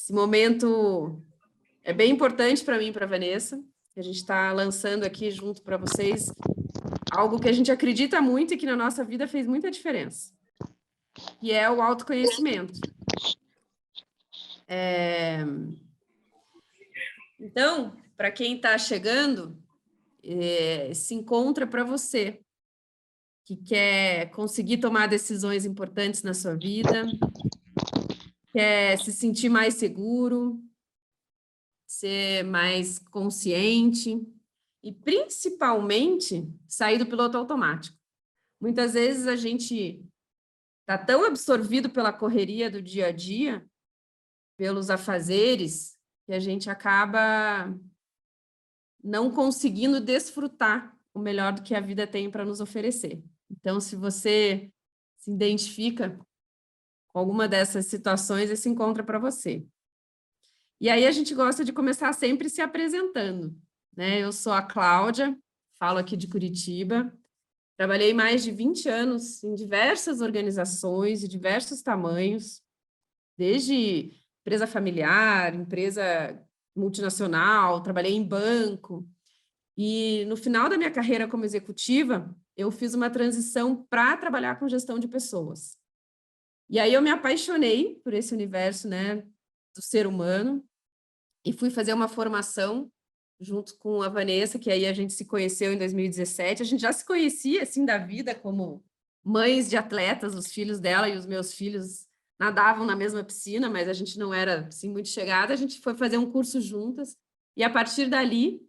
Esse momento é bem importante para mim e para a Vanessa. A gente está lançando aqui junto para vocês algo que a gente acredita muito e que na nossa vida fez muita diferença, que é o autoconhecimento. Então, para quem está chegando, se encontra para você, que quer conseguir tomar decisões importantes na sua vida, quer se sentir mais seguro, ser mais consciente e, principalmente, sair do piloto automático. Muitas vezes a gente está tão absorvido pela correria do dia a dia, pelos afazeres, que a gente acaba não conseguindo desfrutar o melhor do que a vida tem para nos oferecer. Então, se você se identifica com alguma dessas situações, esse encontro é para você. E aí a gente gosta de começar sempre se apresentando, né? Eu sou a Cláudia, falo aqui de Curitiba, trabalhei mais de 20 anos em diversas organizações de diversos tamanhos, desde empresa familiar, empresa multinacional, trabalhei em banco. E no final da minha carreira como executiva, eu fiz uma transição para trabalhar com gestão de pessoas. E aí eu me apaixonei por esse universo, né, do ser humano e fui fazer uma formação junto com a Vanessa, que aí a gente se conheceu em 2017. A gente já se conhecia, assim, da vida como mães de atletas, os filhos dela e os meus filhos nadavam na mesma piscina, mas a gente não era, assim, muito chegada. A gente foi fazer um curso juntas e, a partir dali,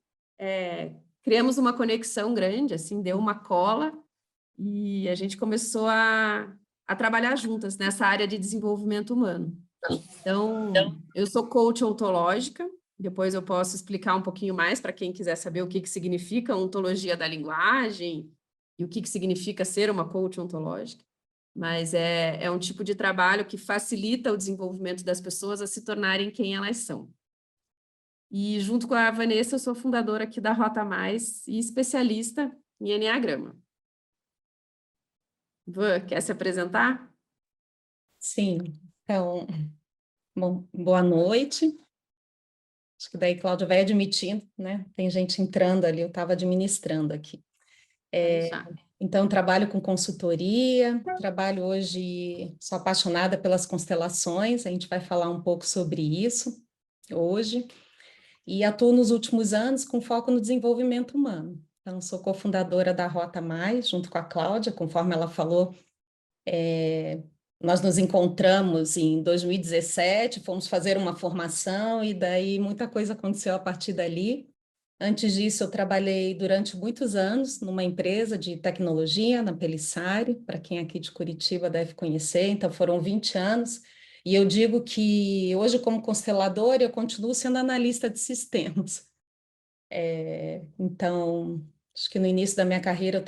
criamos uma conexão grande, assim, deu uma cola e a gente começou a trabalhar juntas nessa área de desenvolvimento humano. Então, eu sou coach ontológica, depois eu posso explicar um pouquinho mais para quem quiser saber o que significa ontologia da linguagem e o que significa ser uma coach ontológica, mas é um tipo de trabalho que facilita o desenvolvimento das pessoas a se tornarem quem elas são. E junto com a Vanessa, eu sou fundadora aqui da Rota Mais e especialista em Enneagrama. Van, quer se apresentar? Sim, então, bom, boa noite. Acho que daí Cláudia vai admitindo, né? Tem gente entrando ali, eu estava administrando aqui. Então, trabalho com consultoria, trabalho hoje, sou apaixonada pelas constelações, a gente vai falar um pouco sobre isso hoje, e atuo nos últimos anos com foco no desenvolvimento humano. Então, sou cofundadora da Rota Mais, junto com a Cláudia, conforme ela falou, nós nos encontramos em 2017, fomos fazer uma formação e daí muita coisa aconteceu a partir dali. Antes disso, eu trabalhei durante muitos anos numa empresa de tecnologia, na Pellissari, para quem é aqui de Curitiba deve conhecer, então foram 20 anos. E eu digo que hoje, como consteladora, eu continuo sendo analista de sistemas. Então, acho que no início da minha carreira eu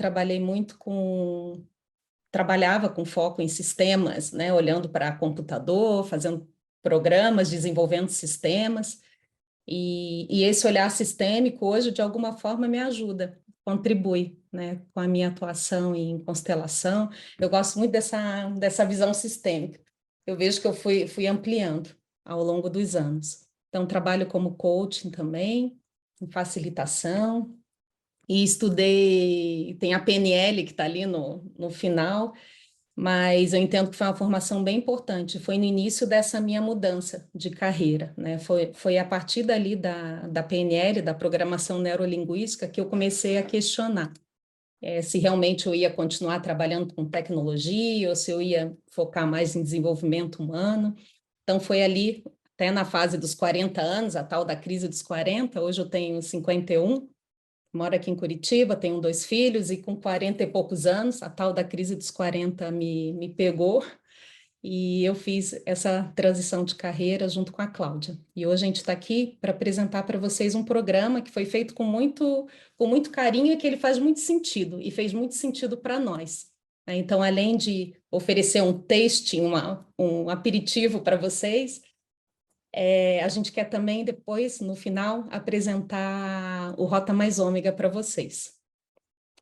trabalhava com foco em sistemas, né, olhando para computador, fazendo programas, desenvolvendo sistemas, e esse olhar sistêmico hoje, de alguma forma, me ajuda, contribui, né, com a minha atuação em constelação. Eu gosto muito dessa visão sistêmica. Eu vejo que eu fui ampliando ao longo dos anos. Então, trabalho como coaching também, em facilitação, e estudei, tem a PNL que está ali no final, mas eu entendo que foi uma formação bem importante, foi no início dessa minha mudança de carreira, né? Foi a partir dali da PNL, da programação neurolinguística, que eu comecei a questionar se realmente eu ia continuar trabalhando com tecnologia ou se eu ia focar mais em desenvolvimento humano. Então foi ali, até na fase dos 40 anos, a tal da crise dos 40, hoje eu tenho 51, moro aqui em Curitiba, tenho 2 filhos e com 40 e poucos anos, a tal da crise dos 40 me pegou e eu fiz essa transição de carreira junto com a Cláudia. E hoje a gente está aqui para apresentar para vocês um programa que foi feito com muito carinho e que ele faz muito sentido e fez muito sentido para nós. Então, além de oferecer um tasting, um aperitivo para vocês, a gente quer também depois, no final, apresentar o Rota Mais Ômega para vocês.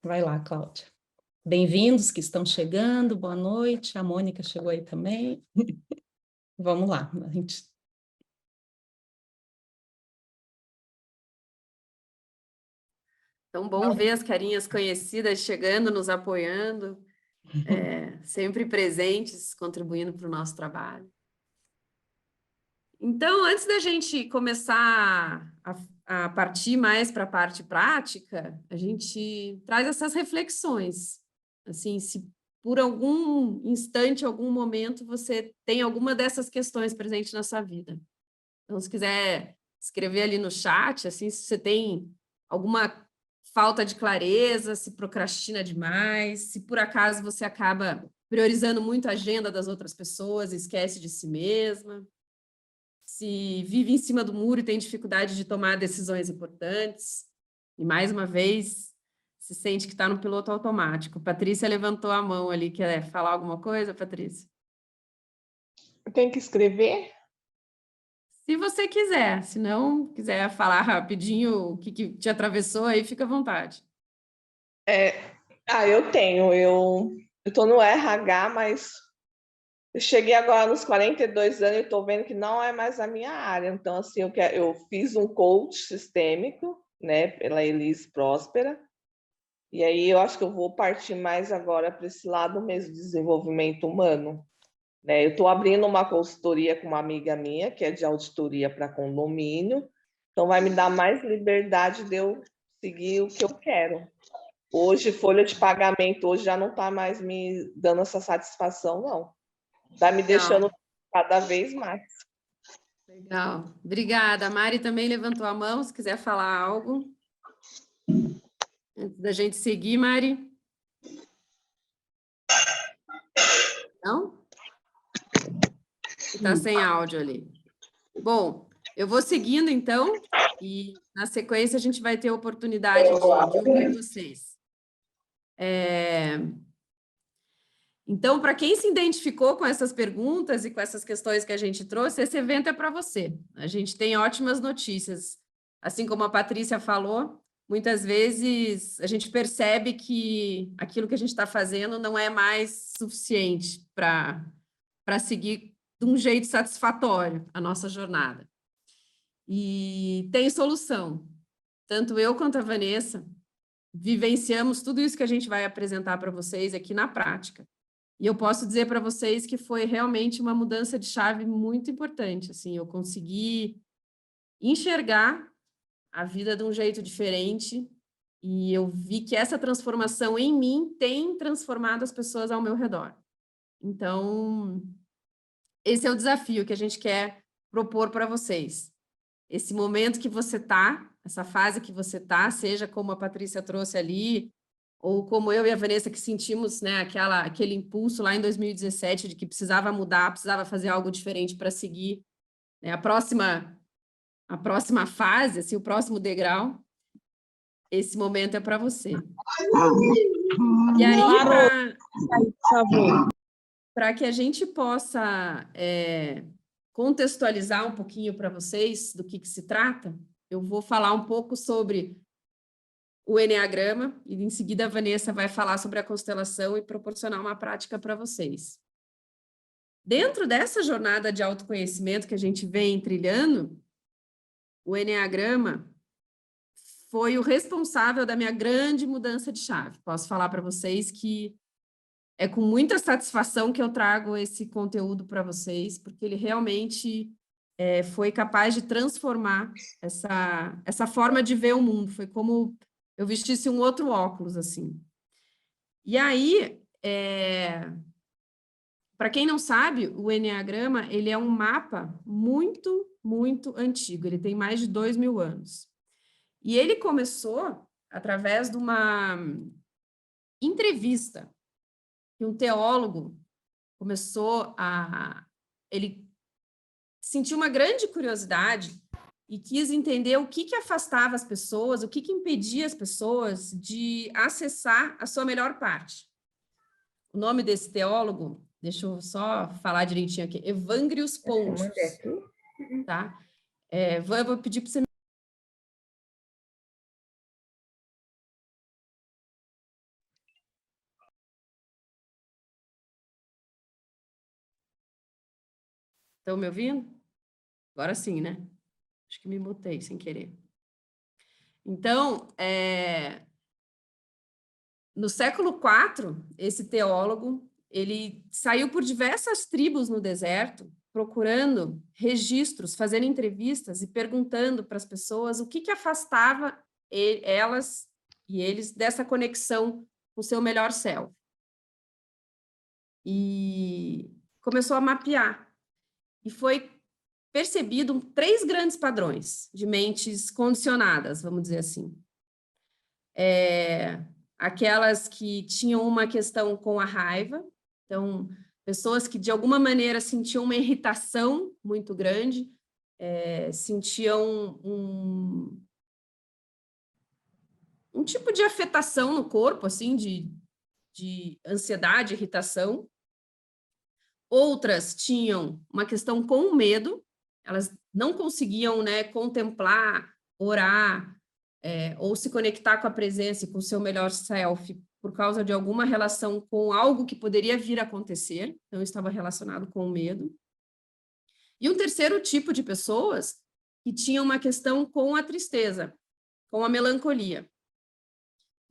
Vai lá, Cláudia. Bem-vindos que estão chegando, boa noite. A Mônica chegou aí também. Vamos lá, a gente Tão bom ver as carinhas conhecidas chegando, nos apoiando, sempre presentes, contribuindo para o nosso trabalho. Então, antes da gente começar a partir mais para a parte prática, a gente traz essas reflexões. Assim, se por algum instante, algum momento, você tem alguma dessas questões presente na sua vida. Então, se quiser escrever ali no chat, assim, se você tem alguma falta de clareza, se procrastina demais, se por acaso você acaba priorizando muito a agenda das outras pessoas e esquece de si mesma, se vive em cima do muro e tem dificuldade de tomar decisões importantes, e mais uma vez se sente que está no piloto automático. Patrícia levantou a mão ali, quer falar alguma coisa, Patrícia? Eu tenho que escrever? Se você quiser, se não quiser falar rapidinho o que te atravessou, aí fica à vontade. Eu tenho. Eu estou no RH, mas eu cheguei agora nos 42 anos e estou vendo que não é mais a minha área. Então, assim, eu fiz um coach sistêmico, né, pela Elise Próspera, e aí eu acho que eu vou partir mais agora para esse lado mesmo, de desenvolvimento humano. Né? Eu estou abrindo uma consultoria com uma amiga minha, que é de auditoria para condomínio, então vai me dar mais liberdade de eu seguir o que eu quero. Hoje, folha de pagamento hoje já não está mais me dando essa satisfação, não. Está me deixando cada vez mais. Legal. Obrigada. A Mari também levantou a mão, se quiser falar algo. Antes da gente seguir, Mari. Não? Está sem áudio ali. Bom, eu vou seguindo, então, e na sequência a gente vai ter a oportunidade de ouvir vocês. Então, para quem se identificou com essas perguntas e com essas questões que a gente trouxe, esse evento é para você. A gente tem ótimas notícias. Assim como a Patrícia falou, muitas vezes a gente percebe que aquilo que a gente está fazendo não é mais suficiente para seguir de um jeito satisfatório a nossa jornada. E tem solução. Tanto eu quanto a Vanessa vivenciamos tudo isso que a gente vai apresentar para vocês aqui na prática. E eu posso dizer para vocês que foi realmente uma mudança de chave muito importante. Assim, eu consegui enxergar a vida de um jeito diferente e eu vi que essa transformação em mim tem transformado as pessoas ao meu redor. Então, esse é o desafio que a gente quer propor para vocês. Esse momento que você está, essa fase que você está, seja como a Patrícia trouxe ali, ou como eu e a Vanessa que sentimos, né, aquele impulso lá em 2017 de que precisava mudar, precisava fazer algo diferente para seguir, né, a próxima fase, assim, o próximo degrau, esse momento é para você. E aí, para que a gente possa contextualizar um pouquinho para vocês do que se trata, eu vou falar um pouco sobre o Eneagrama, e em seguida a Vanessa vai falar sobre a constelação e proporcionar uma prática para vocês. Dentro dessa jornada de autoconhecimento que a gente vem trilhando, o Eneagrama foi o responsável da minha grande mudança de chave. Posso falar para vocês que é com muita satisfação que eu trago esse conteúdo para vocês, porque ele realmente foi capaz de transformar essa forma de ver o mundo. Foi como eu vestisse um outro óculos, assim. E aí, para quem não sabe, o Eneagrama, ele é um mapa muito, muito antigo. Ele tem mais de 2.000 anos. E ele começou através de uma entrevista que um teólogo ele sentiu uma grande curiosidade e quis entender o que afastava as pessoas, o que impedia as pessoas de acessar a sua melhor parte. O nome desse teólogo, deixa eu só falar direitinho aqui, Evangrius Pontius, tá? Eu vou pedir para você... Estão me ouvindo? Agora sim, né? Acho que me mutei sem querer. Então, no século IV, esse teólogo, ele saiu por diversas tribos no deserto, procurando registros, fazendo entrevistas e perguntando para as pessoas o que afastava elas e eles dessa conexão com o seu melhor self. E começou a mapear. E foi percebido 3 grandes padrões de mentes condicionadas, vamos dizer assim. Aquelas que tinham uma questão com a raiva, então, pessoas que de alguma maneira sentiam uma irritação muito grande, sentiam um tipo de afetação no corpo, assim, de ansiedade, irritação. Outras tinham uma questão com o medo, elas não conseguiam, né, contemplar, orar, ou se conectar com a presença e com o seu melhor self por causa de alguma relação com algo que poderia vir a acontecer, então estava relacionado com o medo. E um terceiro tipo de pessoas que tinham uma questão com a tristeza, com a melancolia.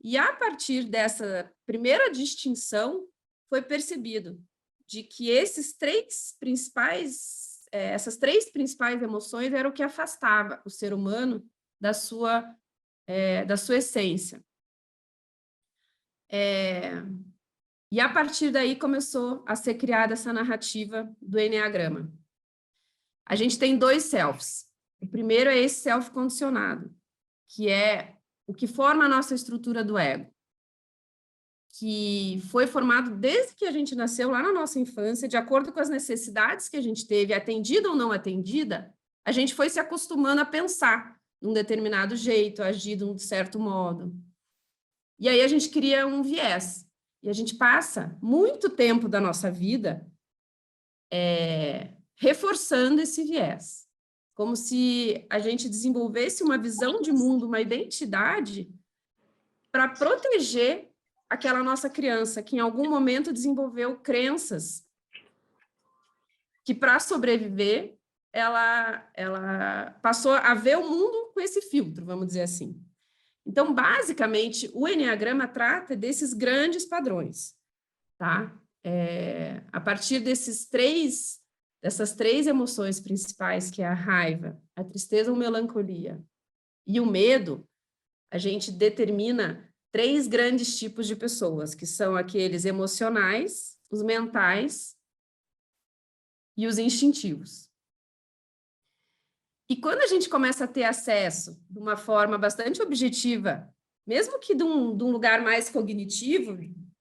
E a partir dessa primeira distinção, foi percebido de que essas três principais emoções eram o que afastava o ser humano da sua essência. E a partir daí começou a ser criada essa narrativa do Eneagrama. A gente tem 2 selves. O primeiro é esse self condicionado, que é o que forma a nossa estrutura do ego, que foi formado desde que a gente nasceu, lá na nossa infância, de acordo com as necessidades que a gente teve, atendida ou não atendida, a gente foi se acostumando a pensar de um determinado jeito, agir de um certo modo. E aí a gente cria um viés. E a gente passa muito tempo da nossa vida reforçando esse viés. Como se a gente desenvolvesse uma visão de mundo, uma identidade para proteger aquela nossa criança que em algum momento desenvolveu crenças que, para sobreviver, ela passou a ver o mundo com esse filtro, vamos dizer assim. Então, basicamente, o Eneagrama trata desses grandes padrões, tá? A partir dessas três emoções principais, que é a raiva, a tristeza ou melancolia e o medo, a gente determina 3 grandes tipos de pessoas, que são aqueles emocionais, os mentais e os instintivos. E quando a gente começa a ter acesso de uma forma bastante objetiva, mesmo que de um lugar mais cognitivo,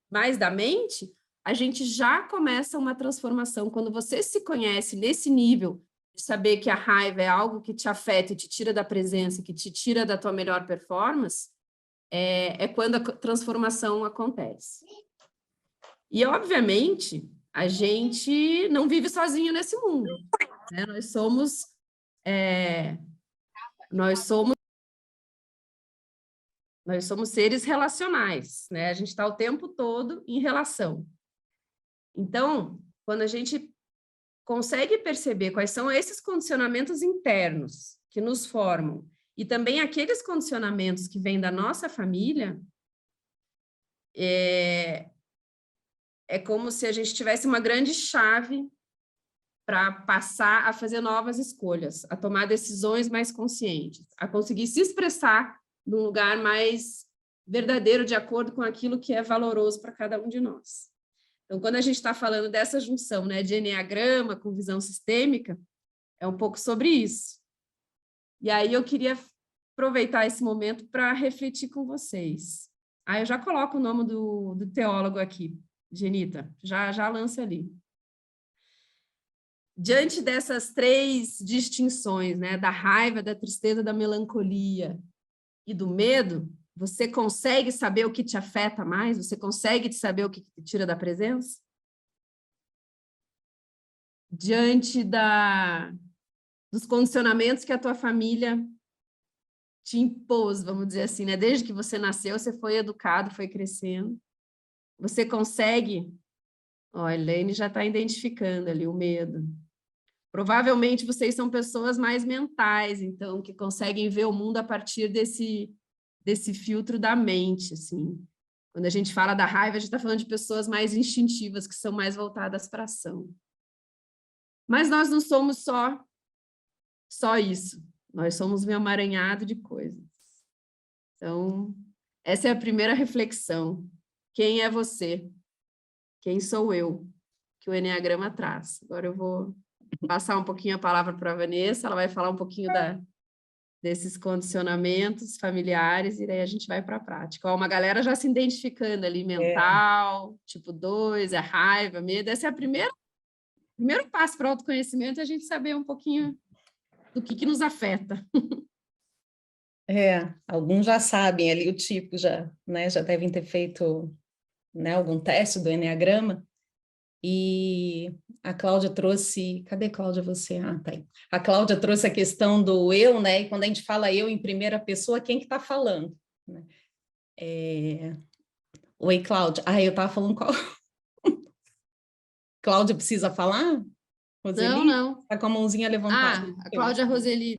mais da mente, a gente já começa uma transformação. Quando você se conhece nesse nível de saber que a raiva é algo que te afeta e te tira da presença, que te tira da tua melhor performance, é quando a transformação acontece. E, obviamente, a gente não vive sozinho nesse mundo, né? Nós somos seres relacionais, né? A gente está o tempo todo em relação. Então, quando a gente consegue perceber quais são esses condicionamentos internos que nos formam e também aqueles condicionamentos que vêm da nossa família, é como se a gente tivesse uma grande chave para passar a fazer novas escolhas, a tomar decisões mais conscientes, a conseguir se expressar num lugar mais verdadeiro, de acordo com aquilo que é valoroso para cada um de nós. Então, quando a gente está falando dessa junção, né, de Eneagrama com visão sistêmica, é um pouco sobre isso. E aí eu queria aproveitar esse momento para refletir com vocês. Eu já coloco o nome do teólogo aqui, Genita, já lança ali. Diante dessas 3 distinções, né, da raiva, da tristeza, da melancolia e do medo, você consegue saber o que te afeta mais? Você consegue saber o que te tira da presença? Diante dos condicionamentos que a tua família te impôs, vamos dizer assim, né? Desde que você nasceu, você foi educado, foi crescendo. Você consegue... a Elaine já está identificando ali o medo. Provavelmente vocês são pessoas mais mentais, então, que conseguem ver o mundo a partir desse desse filtro da mente, assim. Quando a gente fala da raiva, a gente está falando de pessoas mais instintivas, que são mais voltadas para a ação. Mas nós não somos só isso. Nós somos um emaranhado de coisas. Então, essa é a primeira reflexão. Quem é você? Quem sou eu? Que o Eneagrama traz. Agora eu vou passar um pouquinho a palavra para a Vanessa, ela vai falar um pouquinho desses condicionamentos familiares, e daí a gente vai para a prática. Ó, uma galera já se identificando ali, mental, tipo 2, é raiva, medo. Esse é o primeiro passo para o autoconhecimento, é a gente saber um pouquinho do que nos afeta. Alguns já sabem ali o tipo, já devem ter feito, né, algum teste do Eneagrama. E a Cláudia trouxe... Cadê, Cláudia, você? Ah, tá aí. A Cláudia trouxe a questão do eu, né? E quando a gente fala eu em primeira pessoa, quem que está falando? Né? Oi, Cláudia. Ah, eu estava falando qual... Cláudia precisa falar? Roseli? Não. Está com a mãozinha levantada. A Cláudia Roseli.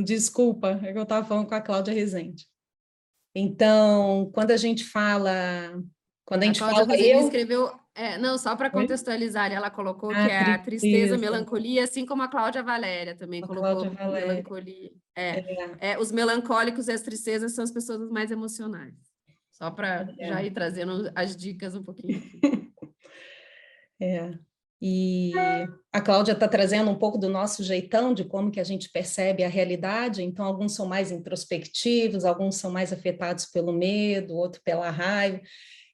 Desculpa, é que eu estava falando com a Cláudia Rezende. Então, quando a gente fala... Quando a gente Cláudia fala Roseli eu... escreveu... não, só para contextualizar, ela colocou que é a tristeza, melancolia, assim como a Cláudia Valéria também colocou melancolia. Os melancólicos e as tristezas são as pessoas mais emocionais. Só para já ir trazendo as dicas um pouquinho aqui. E a Cláudia está trazendo um pouco do nosso jeitão, de como que a gente percebe a realidade. Então, alguns são mais introspectivos, alguns são mais afetados pelo medo, outro pela raiva.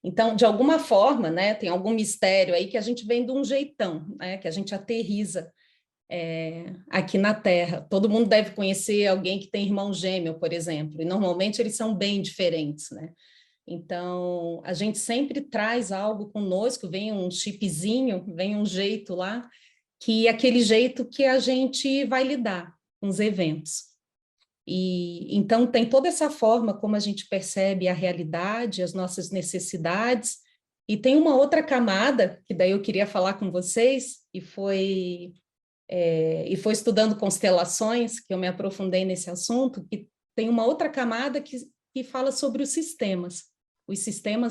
Então, de alguma forma, né, tem algum mistério aí que a gente vem de um jeitão, né, que a gente aterriza aqui na Terra. Todo mundo deve conhecer alguém que tem irmão gêmeo, por exemplo, e normalmente eles são bem diferentes, né? Então, a gente sempre traz algo conosco, vem um chipzinho, vem um jeito lá, que é aquele jeito que a gente vai lidar com os eventos. E então tem toda essa forma como a gente percebe a realidade, as nossas necessidades, e tem uma outra camada, que daí eu queria falar com vocês, e foi estudando constelações, que eu me aprofundei nesse assunto, que tem uma outra camada que fala sobre os sistemas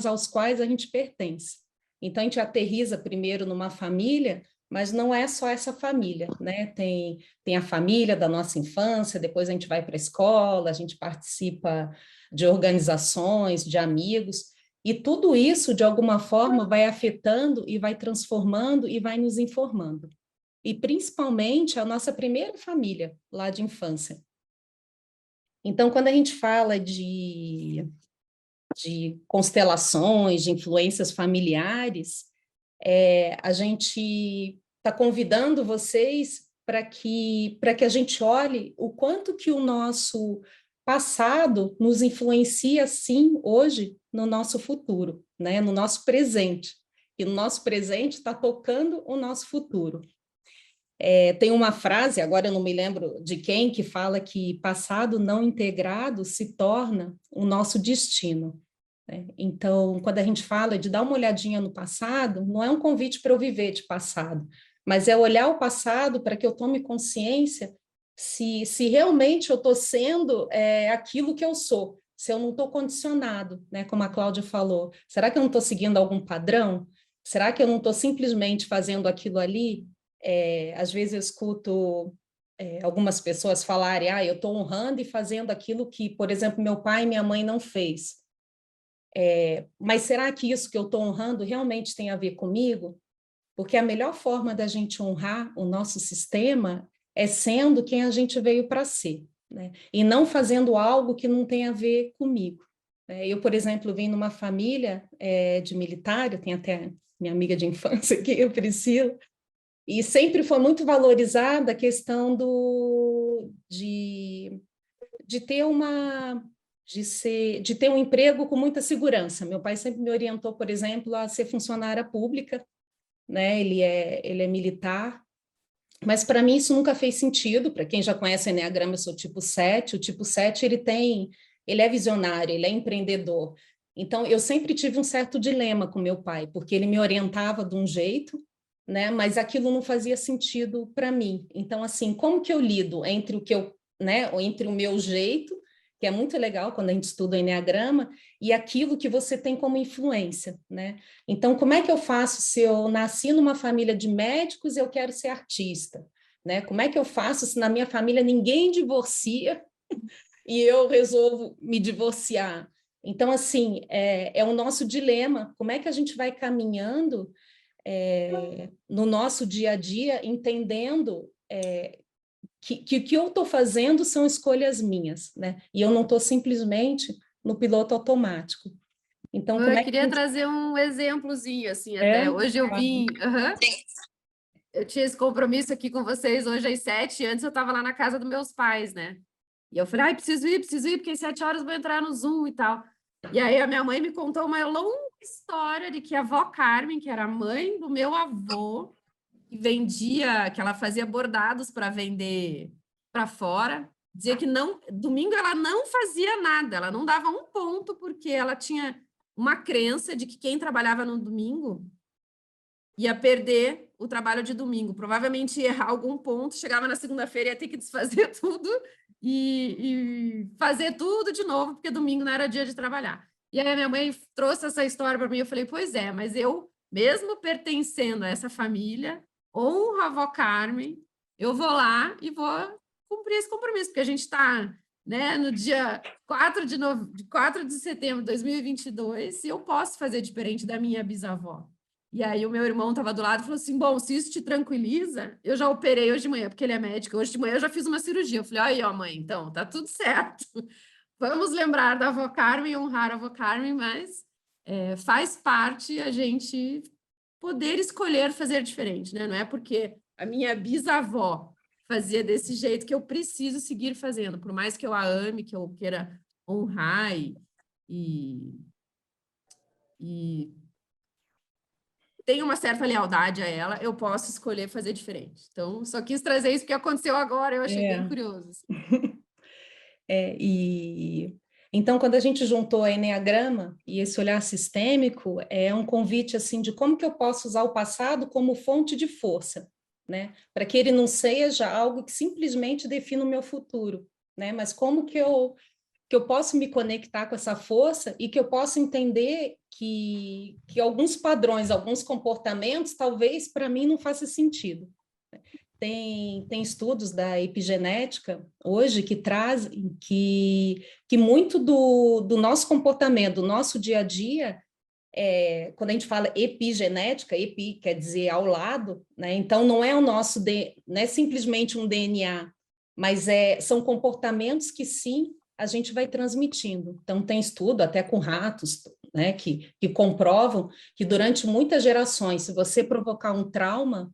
aos quais a gente pertence. Então, a gente aterriza primeiro numa família, mas não é só essa família, né? Tem a família da nossa infância, depois a gente vai para a escola, a gente participa de organizações, de amigos, e tudo isso, de alguma forma, vai afetando e vai transformando e vai nos informando. E, principalmente, a nossa primeira família, lá de infância. Então, quando a gente fala de constelações, de influências familiares, a gente está convidando vocês para que a gente olhe o quanto que o nosso passado nos influencia, sim, hoje, no nosso futuro, né? No nosso presente. E no nosso presente está tocando o nosso futuro. Tem uma frase, agora eu não me lembro de quem, que fala que passado não integrado se torna o nosso destino. Então, quando a gente fala de dar uma olhadinha no passado, não é um convite para eu viver de passado, mas é olhar o passado para que eu tome consciência se realmente eu estou sendo aquilo que eu sou, se eu não estou condicionado, né, como a Cláudia falou. Será que eu não estou seguindo algum padrão? Será que eu não estou simplesmente fazendo aquilo ali? Às vezes eu escuto algumas pessoas falarem, eu estou honrando e fazendo aquilo que, por exemplo, meu pai e minha mãe não fez. Mas será que isso que eu estou honrando realmente tem a ver comigo? Porque a melhor forma da gente honrar o nosso sistema é sendo quem a gente veio para ser, né? E não fazendo algo que não tem a ver comigo. Eu, por exemplo, vim numa família de militar, eu tenho até minha amiga de infância aqui, a Priscila, e sempre foi muito valorizada a questão de ter de ter um emprego com muita segurança. Meu pai sempre me orientou, por exemplo, a ser funcionária pública, né? Ele é militar, mas para mim isso nunca fez sentido. Para quem já conhece o Eneagrama, eu sou tipo 7, o tipo 7 ele é visionário, ele é empreendedor. Então, eu sempre tive um certo dilema com meu pai, porque ele me orientava de um jeito, né? Mas aquilo não fazia sentido para mim. Então, assim, como que eu lido entre o que eu, né? Entre o meu jeito que é muito legal quando a gente estuda o Eneagrama, e aquilo que você tem como influência, né? Então, como é que eu faço se eu nasci numa família de médicos e eu quero ser artista, né? Como é que eu faço se na minha família ninguém divorcia e eu resolvo me divorciar? Então, assim, é o nosso dilema. Como é que a gente vai caminhando no nosso dia a dia, entendendo que o que eu estou fazendo são escolhas minhas, né? E eu não estou simplesmente no piloto automático. Então, como Eu é que a queria gente... trazer um exemplozinho, assim, até. Hoje eu vim... Eu tinha esse compromisso aqui com vocês hoje às 7, antes eu estava lá na casa dos meus pais, né? E eu falei, ai, preciso ir, porque às 7 horas eu vou entrar no Zoom e tal. E aí a minha mãe me contou uma longa história de que a avó Carmen, que era a mãe do meu avô, que vendia, que ela fazia bordados para vender para fora, dizia que não, domingo ela não fazia nada, ela não dava um ponto, porque ela tinha uma crença de que quem trabalhava no domingo ia perder o trabalho de domingo, provavelmente ia errar algum ponto, chegava na segunda-feira ia ter que desfazer tudo e fazer tudo de novo, porque domingo não era dia de trabalhar. E aí a minha mãe trouxe essa história para mim, eu falei, pois é, mas eu, mesmo pertencendo a essa família, honro a avó Carmen, eu vou lá e vou cumprir esse compromisso, porque a gente está, né, no dia 4 de setembro de 2022, e eu posso fazer diferente da minha bisavó. E aí o meu irmão estava do lado e falou assim, bom, se isso te tranquiliza, eu já operei hoje de manhã, porque ele é médico, hoje de manhã eu já fiz uma cirurgia. Eu falei, aí, ó, mãe, então, tá tudo certo. Vamos lembrar da avó Carmen, honrar a avó Carmen, mas faz parte a gente poder escolher fazer diferente, né? Não é porque a minha bisavó fazia desse jeito que eu preciso seguir fazendo, por mais que eu a ame, que eu queira honrar e tenho uma certa lealdade a ela, eu posso escolher fazer diferente. Então, só quis trazer isso porque aconteceu agora, eu achei bem curioso. Assim. Então, quando a gente juntou a Eneagrama e esse olhar sistêmico, é um convite assim de como que eu posso usar o passado como fonte de força, né? Para que ele não seja algo que simplesmente defina o meu futuro, né? Mas como que eu posso me conectar com essa força e que eu posso entender que alguns padrões, alguns comportamentos, talvez para mim não faça sentido. Tem estudos da epigenética hoje que trazem que muito do nosso comportamento, do nosso dia a dia, quando a gente fala epigenética, epi quer dizer ao lado, né? Então não é o nosso, não é simplesmente um DNA, mas são comportamentos que sim, a gente vai transmitindo. Então tem estudo até com ratos, né, que comprovam que durante muitas gerações, se você provocar um trauma,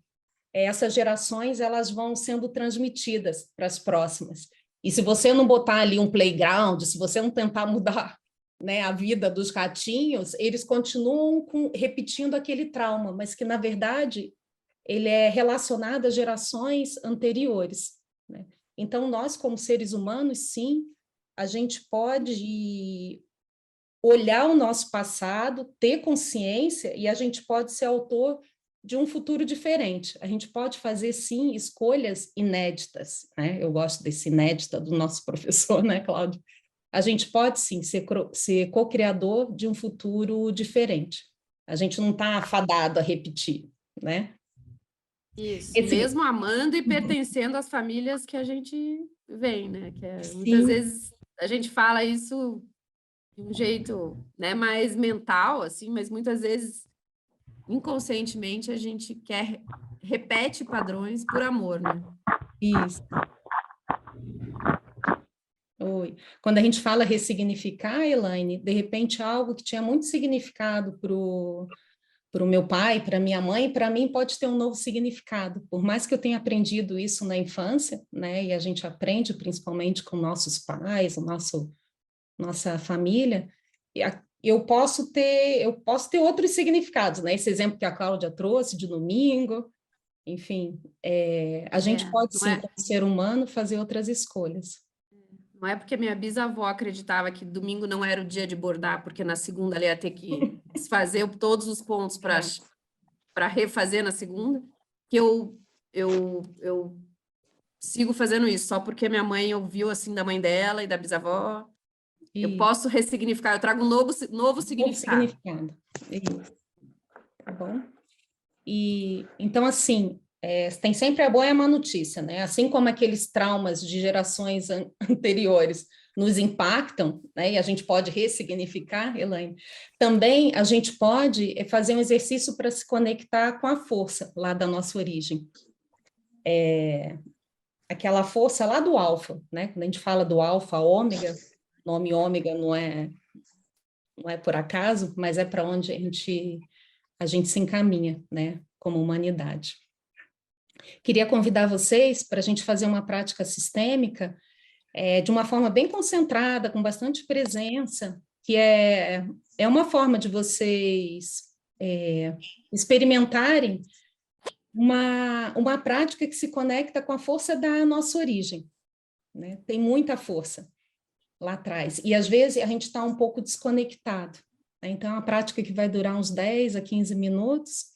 essas gerações elas vão sendo transmitidas para as próximas. E se você não botar ali um playground, se você não tentar mudar, né, a vida dos ratinhos, eles continuam repetindo aquele trauma, mas que, na verdade, ele é relacionado a gerações anteriores, né? Então, nós, como seres humanos, sim, a gente pode olhar o nosso passado, ter consciência, e a gente pode ser autor de um futuro diferente. A gente pode fazer, sim, escolhas inéditas, né? Eu gosto desse inédita do nosso professor, né, Cláudio? A gente pode, sim, ser co-criador de um futuro diferente. A gente não está afadado a repetir, né? Isso, mesmo amando e pertencendo às famílias que a gente vem, né? Muitas vezes a gente fala isso de um jeito, né, mais mental, assim, mas muitas vezes inconscientemente a gente repete padrões por amor, né? Isso. Oi. Quando a gente fala ressignificar, Elaine, de repente algo que tinha muito significado para o meu pai, para minha mãe, para mim pode ter um novo significado. Por mais que eu tenha aprendido isso na infância, né, e a gente aprende principalmente com nossos pais, nossa família, eu posso ter outros significados, né? Esse exemplo que a Cláudia trouxe de domingo, enfim, a gente pode sim, como ser humano, fazer outras escolhas. Não é porque minha bisavó acreditava que domingo não era o dia de bordar, porque na segunda ela ia ter que desfazer todos os pontos para refazer na segunda, que eu sigo fazendo isso, só porque minha mãe ouviu assim da mãe dela e da bisavó. Eu E posso ressignificar, eu trago um novo novo significado. significado. Isso, tá bom? E então, assim, tem sempre a boa e a má notícia, né? Assim como aqueles traumas de gerações anteriores nos impactam, né? E a gente pode ressignificar, Elaine, também a gente pode fazer um exercício para se conectar com a força lá da nossa origem. Aquela força lá do alfa, né? Quando a gente fala do alfa, ômega, o nome ômega não é por acaso, mas é para onde a gente se encaminha, né? Como humanidade. Queria convidar vocês para a gente fazer uma prática sistêmica de uma forma bem concentrada, com bastante presença, que é uma forma de vocês experimentarem uma prática que se conecta com a força da nossa origem, né? Tem muita força lá atrás, e às vezes a gente está um pouco desconectado, né? Então é uma prática que vai durar uns 10 a 15 minutos.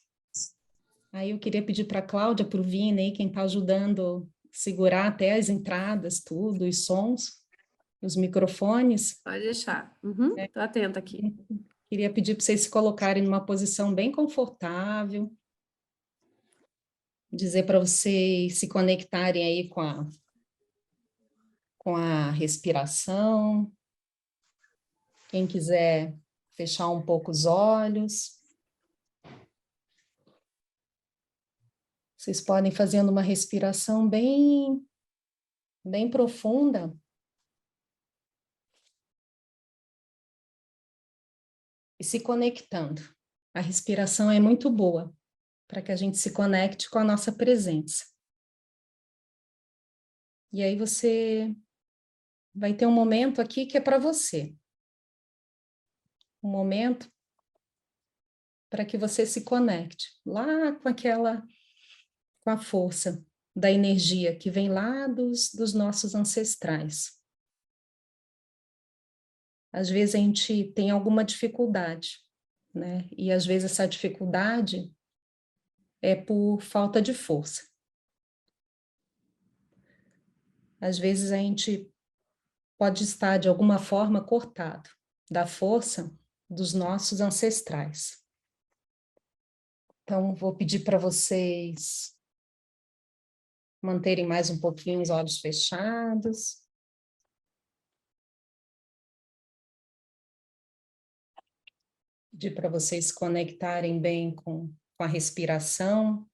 Aí eu queria pedir para a Cláudia, para o Vini, aí, quem está ajudando a segurar até as entradas, tudo, os sons, os microfones. Pode deixar. Tô atenta aqui. Queria pedir para vocês se colocarem numa posição bem confortável, dizer para vocês se conectarem aí com a respiração. Quem quiser fechar um pouco os olhos. Vocês podem fazendo uma respiração bem profunda. E se conectando. A respiração é muito boa para que a gente se conecte com a nossa presença. E aí você vai ter um momento aqui que é para você. Um momento para que você se conecte lá com a força da energia que vem lá dos nossos ancestrais. Às vezes a gente tem alguma dificuldade, né? E às vezes essa dificuldade é por falta de força. Às vezes a gente pode estar de alguma forma cortado da força dos nossos ancestrais. Então, vou pedir para vocês manterem mais um pouquinho os olhos fechados. Pedir para vocês se conectarem bem com a respiração.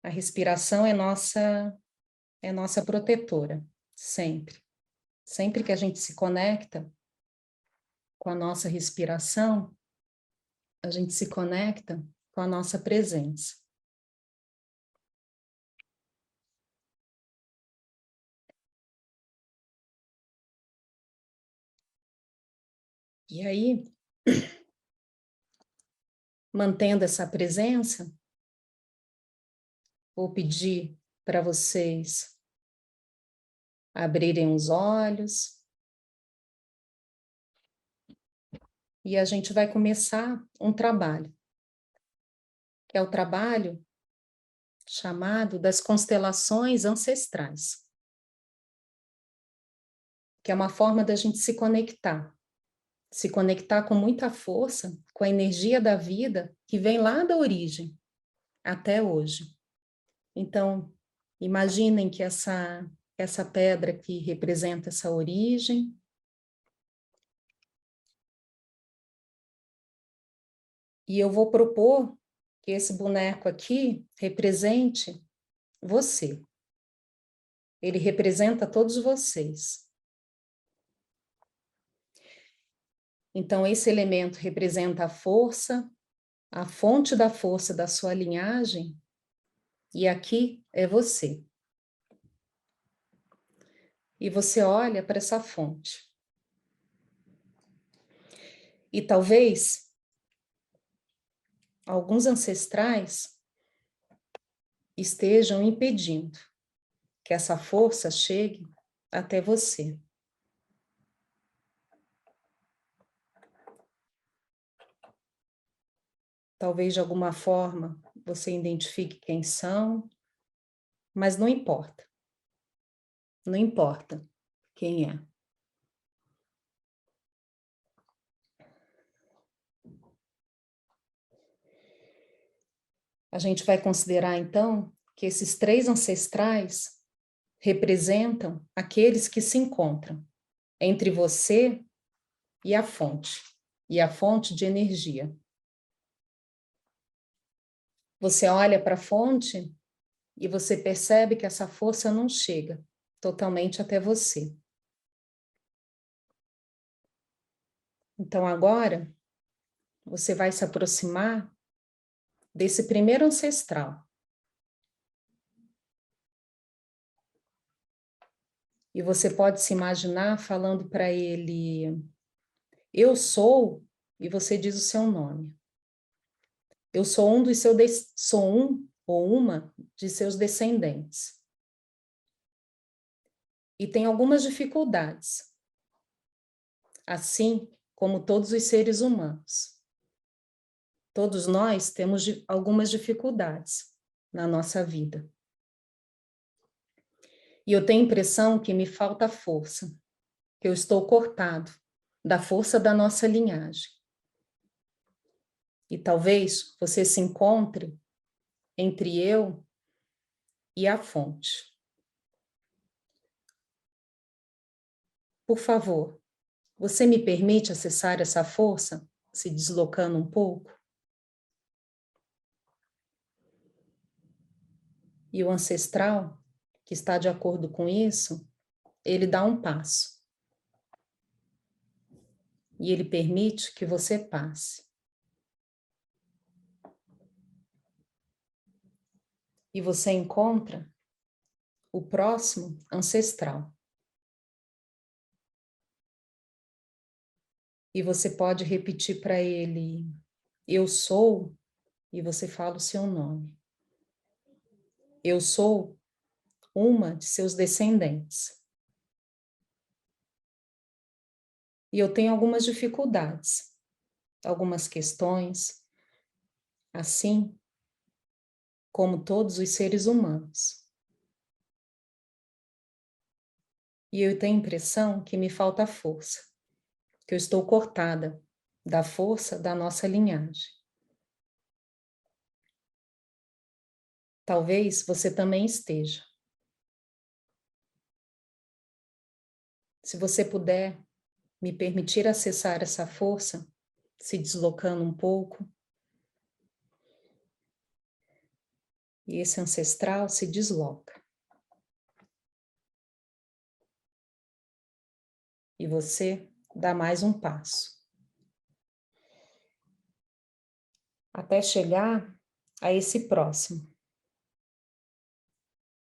A respiração é nossa protetora, sempre. Sempre que a gente se conecta com a nossa respiração, a gente se conecta com a nossa presença. E aí, mantendo essa presença, vou pedir para vocês abrirem os olhos e a gente vai começar um trabalho, que é o trabalho chamado das constelações ancestrais, que é uma forma da gente se conectar com muita força, com a energia da vida que vem lá da origem até hoje. Então, imaginem que essa pedra que representa essa origem, e eu vou propor que esse boneco aqui represente você. Ele representa todos vocês. Então, esse elemento representa a força, a fonte da força da sua linhagem, e aqui é você. E você olha para essa fonte. E talvez alguns ancestrais estejam impedindo que essa força chegue até você. Talvez de alguma forma você identifique quem são, mas não importa. Não importa quem é. A gente vai considerar, então, que esses 3 ancestrais representam aqueles que se encontram entre você e a fonte de energia. Você olha para a fonte e você percebe que essa força não chega totalmente até você. Então agora, você vai se aproximar desse primeiro ancestral. E você pode se imaginar falando para ele, eu sou, e você diz o seu nome. Eu sou sou um ou uma de seus descendentes. E tem algumas dificuldades, assim como todos os seres humanos. Todos nós temos algumas dificuldades na nossa vida. E eu tenho a impressão que me falta força, que eu estou cortado da força da nossa linhagem. E talvez você se encontre entre eu e a fonte. Por favor, você me permite acessar essa força, se deslocando um pouco? E o ancestral, que está de acordo com isso, ele dá um passo. E ele permite que você passe. E você encontra o próximo ancestral. E você pode repetir para ele, eu sou, e você fala o seu nome. Eu sou uma de seus descendentes. E eu tenho algumas dificuldades, algumas questões, assim como todos os seres humanos. E eu tenho a impressão que me falta força, que eu estou cortada da força da nossa linhagem. Talvez você também esteja. Se você puder me permitir acessar essa força, se deslocando um pouco, e esse ancestral se desloca. E você dá mais um passo. Até chegar a esse próximo,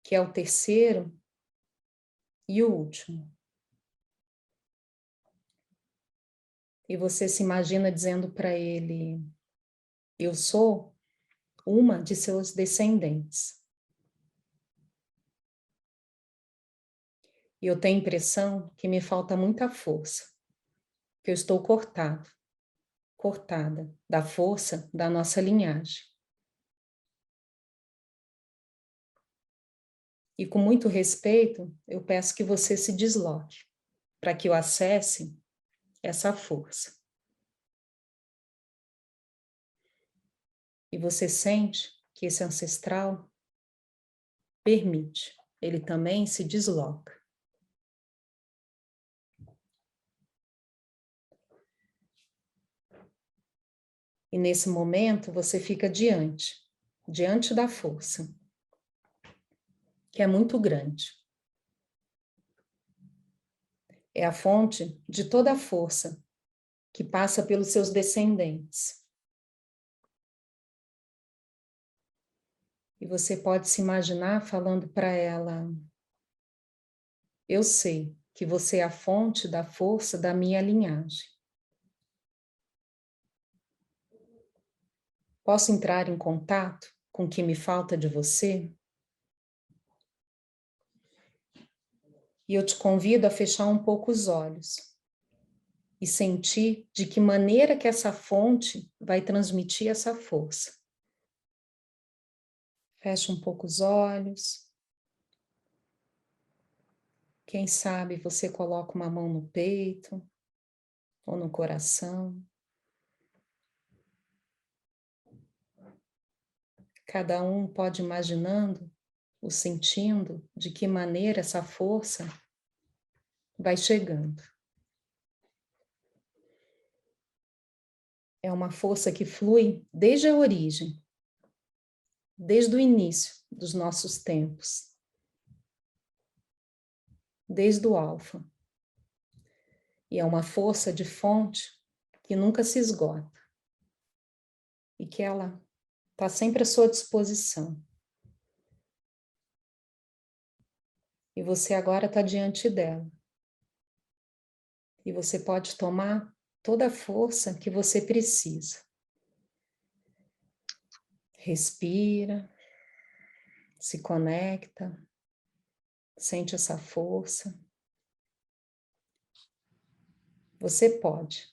que é o terceiro e o último. E você se imagina dizendo para ele, eu sou uma de seus descendentes. E eu tenho a impressão que me falta muita força, que eu estou cortada da força da nossa linhagem. E com muito respeito, eu peço que você se desloque, para que eu acesse essa força. E você sente que esse ancestral permite, ele também se desloca. E nesse momento você fica diante da força, que é muito grande. É a fonte de toda a força que passa pelos seus descendentes. E você pode se imaginar falando para ela, eu sei que você é a fonte da força da minha linhagem. Posso entrar em contato com o que me falta de você? E eu te convido a fechar um pouco os olhos e sentir de que maneira que essa fonte vai transmitir essa força. Fecha um pouco os olhos. Quem sabe você coloca uma mão no peito ou no coração. Cada um pode ir imaginando ou sentindo de que maneira essa força vai chegando. É uma força que flui desde a origem, desde o início dos nossos tempos, desde o alfa. E é uma força de fonte que nunca se esgota e que ela está sempre à sua disposição. E você agora está diante dela. E você pode tomar toda a força que você precisa. Respira, se conecta, sente essa força. Você pode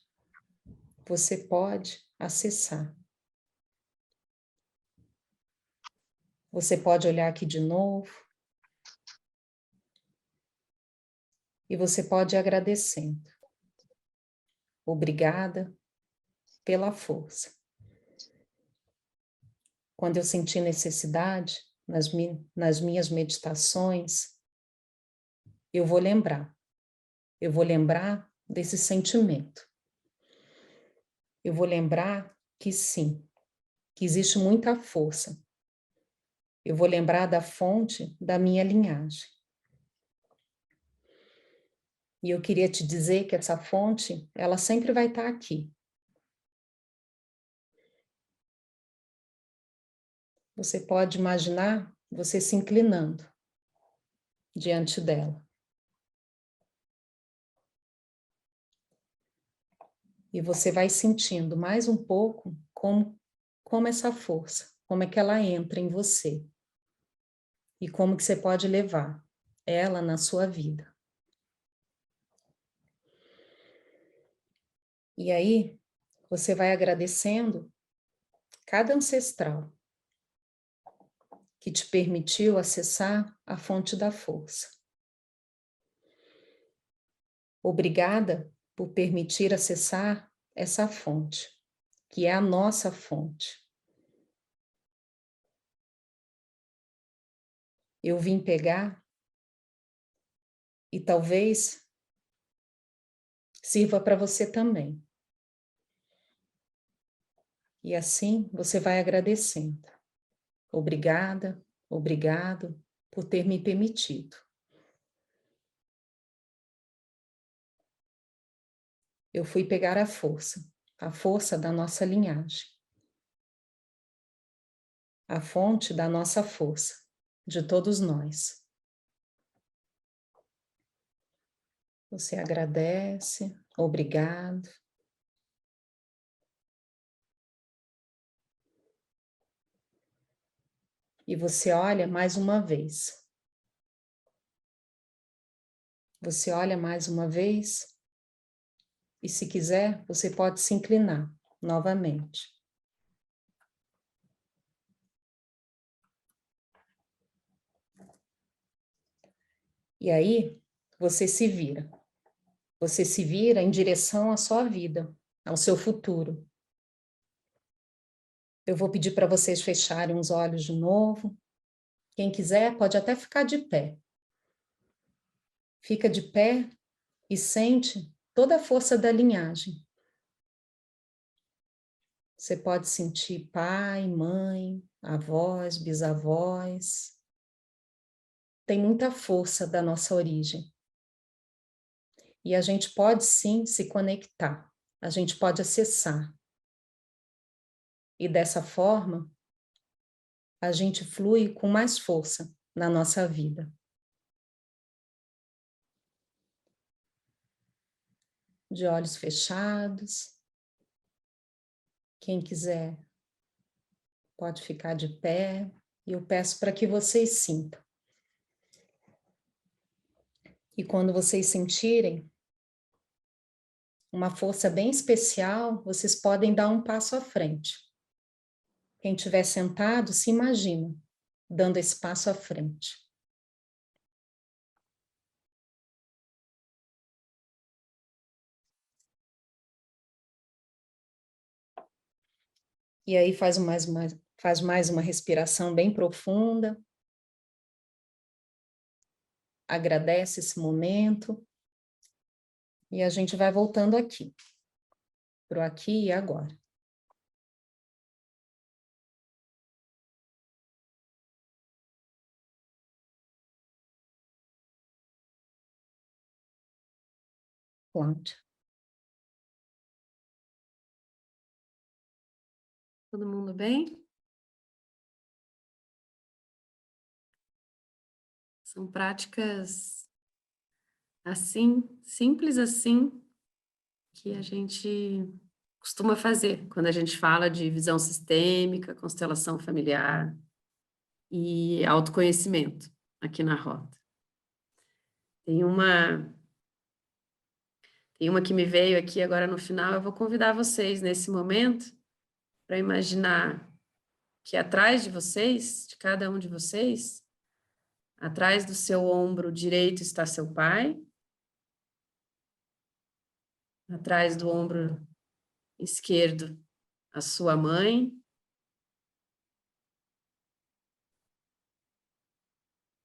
acessar. Você pode olhar aqui de novo. E você pode ir agradecendo. Obrigada pela força. Quando eu senti necessidade, nas minhas meditações, eu vou lembrar desse sentimento. Eu vou lembrar que sim, que existe muita força. Eu vou lembrar da fonte da minha linhagem. E eu queria te dizer que essa fonte, ela sempre vai estar aqui. Você pode imaginar você se inclinando diante dela. E você vai sentindo mais um pouco como essa força, como é que ela entra em você. E como que você pode levar ela na sua vida. E aí, você vai agradecendo cada ancestral que te permitiu acessar a fonte da força. Obrigada por permitir acessar essa fonte, que é a nossa fonte. Eu vim pegar e talvez sirva para você também. E assim você vai agradecendo. Obrigada, obrigado por ter me permitido. Eu fui pegar a força da nossa linhagem, a fonte da nossa força, de todos nós. Você agradece, obrigado. E você olha mais uma vez. Você olha mais uma vez e, se quiser, você pode se inclinar novamente. E aí, você se vira. Você se vira em direção à sua vida, ao seu futuro. Eu vou pedir para vocês fecharem os olhos de novo. Quem quiser pode até ficar de pé. Fica de pé e sente toda a força da linhagem. Você pode sentir pai, mãe, avós, bisavós. Tem muita força da nossa origem. E a gente pode sim se conectar. A gente pode acessar. E dessa forma, a gente flui com mais força na nossa vida. De olhos fechados. Quem quiser pode ficar de pé. E eu peço para que vocês sintam. E quando vocês sentirem uma força bem especial, vocês podem dar um passo à frente. Quem estiver sentado, se imagina dando esse passo à frente. E aí faz mais uma respiração bem profunda. Agradece esse momento. E a gente vai voltando aqui. Pro aqui e agora. Cláudia. Todo mundo bem? São práticas assim, simples assim, que a gente costuma fazer quando a gente fala de visão sistêmica, constelação familiar e autoconhecimento aqui na Rota. Tem uma que me veio aqui agora no final, eu vou convidar vocês nesse momento para imaginar que atrás de vocês, de cada um de vocês, atrás do seu ombro direito está seu pai, atrás do ombro esquerdo a sua mãe,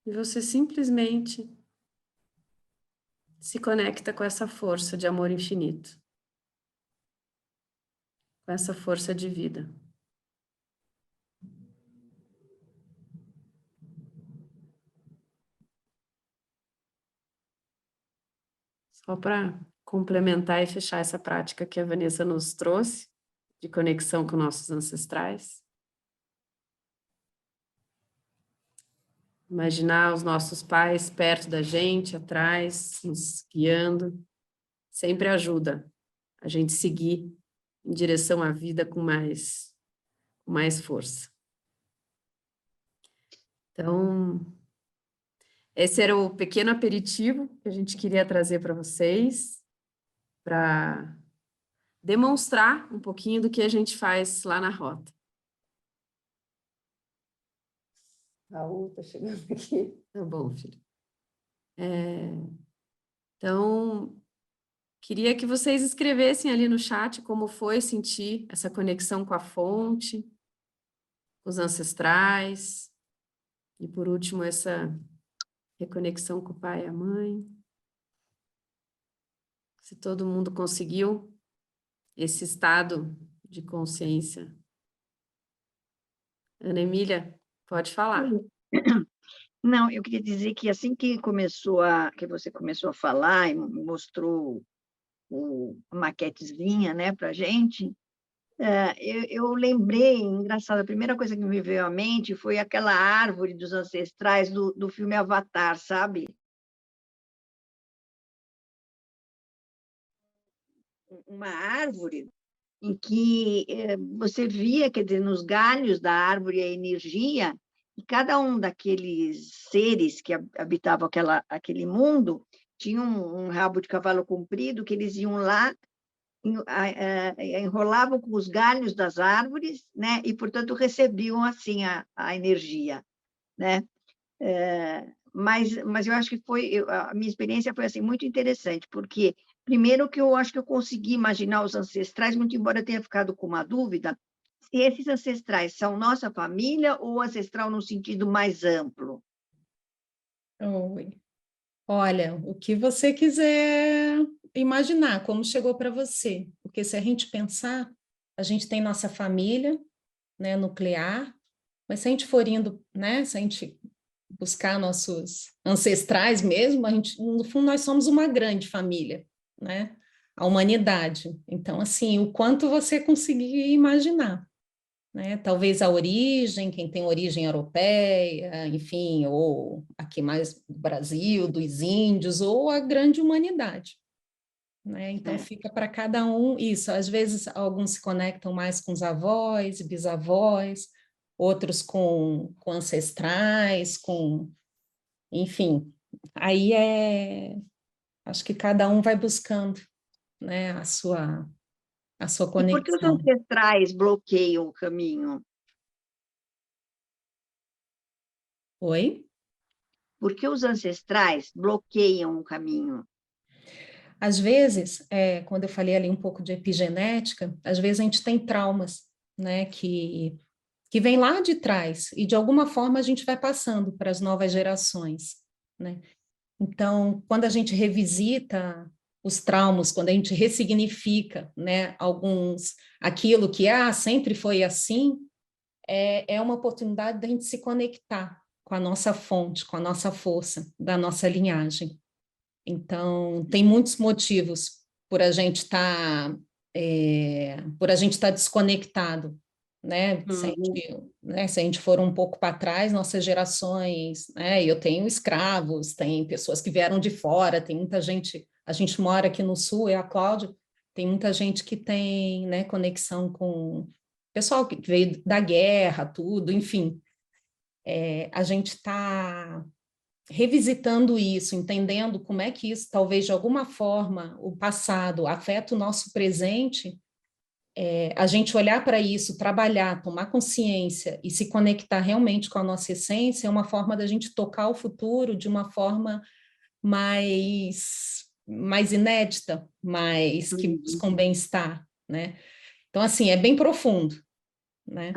e você simplesmente se conecta com essa força de amor infinito, com essa força de vida. Só para complementar e fechar essa prática que a Vanessa nos trouxe, de conexão com nossos ancestrais. Imaginar os nossos pais perto da gente, atrás, nos guiando, sempre ajuda a gente seguir em direção à vida com mais força. Então, esse era o pequeno aperitivo que a gente queria trazer para vocês, para demonstrar um pouquinho do que a gente faz lá na Rota. Raul está chegando aqui. Tá bom, filho. Então, queria que vocês escrevessem ali no chat como foi sentir essa conexão com a fonte, os ancestrais, e por último, essa reconexão com o pai e a mãe. Se todo mundo conseguiu esse estado de consciência. Ana Emília, pode falar. Não, eu queria dizer que assim que você começou a falar e mostrou a maquetezinha, né, para a gente, eu lembrei, engraçado, a primeira coisa que me veio à mente foi aquela árvore dos ancestrais do filme Avatar, sabe? Uma árvore em que você via, quer dizer, nos galhos da árvore a energia, e cada um daqueles seres que habitavam aquele mundo tinha um rabo de cavalo comprido, que eles iam lá, enrolavam com os galhos das árvores, né? E, portanto, recebiam, assim, a energia, né? Mas eu acho que a minha experiência foi assim, muito interessante, porque, primeiro, que eu acho que eu consegui imaginar os ancestrais, muito embora eu tenha ficado com uma dúvida, se esses ancestrais são nossa família ou ancestral no sentido mais amplo. Oi. Olha, o que você quiser imaginar, como chegou para você. Porque se a gente pensar, a gente tem nossa família, né, nuclear, mas se a gente for indo, né, se a gente buscar nossos ancestrais mesmo, no fundo, nós somos uma grande família, né? A humanidade. Então, assim, o quanto você conseguir imaginar, né? Talvez a origem, quem tem origem europeia, enfim, ou aqui mais do Brasil, dos índios, ou a grande humanidade, né? Então, fica para cada um isso. Às vezes, alguns se conectam mais com os avós, bisavós, outros com ancestrais, enfim, aí acho que cada um vai buscando, né, a sua E por que os conexão. ancestrais bloqueiam o caminho? Oi? Por que os ancestrais bloqueiam o caminho? Às vezes, quando eu falei ali um pouco de epigenética, às vezes a gente tem traumas, né, que vem lá de trás, e de alguma forma a gente vai passando para as novas gerações, né? Então, quando a gente revisita os traumas, quando a gente ressignifica, né, aquilo que sempre foi assim, é uma oportunidade da gente se conectar com a nossa fonte, com a nossa força, da nossa linhagem. Então, tem muitos motivos por a gente estar desconectado, né? Se a gente for um pouco para trás, nossas gerações, né? Eu tenho escravos, tem pessoas que vieram de fora, tem muita gente. A gente mora aqui no Sul, a Cláudia, tem muita gente que tem, né, conexão com pessoal que veio da guerra, tudo, enfim. A gente está revisitando isso, entendendo como é que isso, talvez de alguma forma, o passado afeta o nosso presente, a gente olhar para isso, trabalhar, tomar consciência e se conectar realmente com a nossa essência é uma forma da gente tocar o futuro de uma forma mais inédita, mais que busca um bem-estar, né? Então, assim, é bem profundo, né?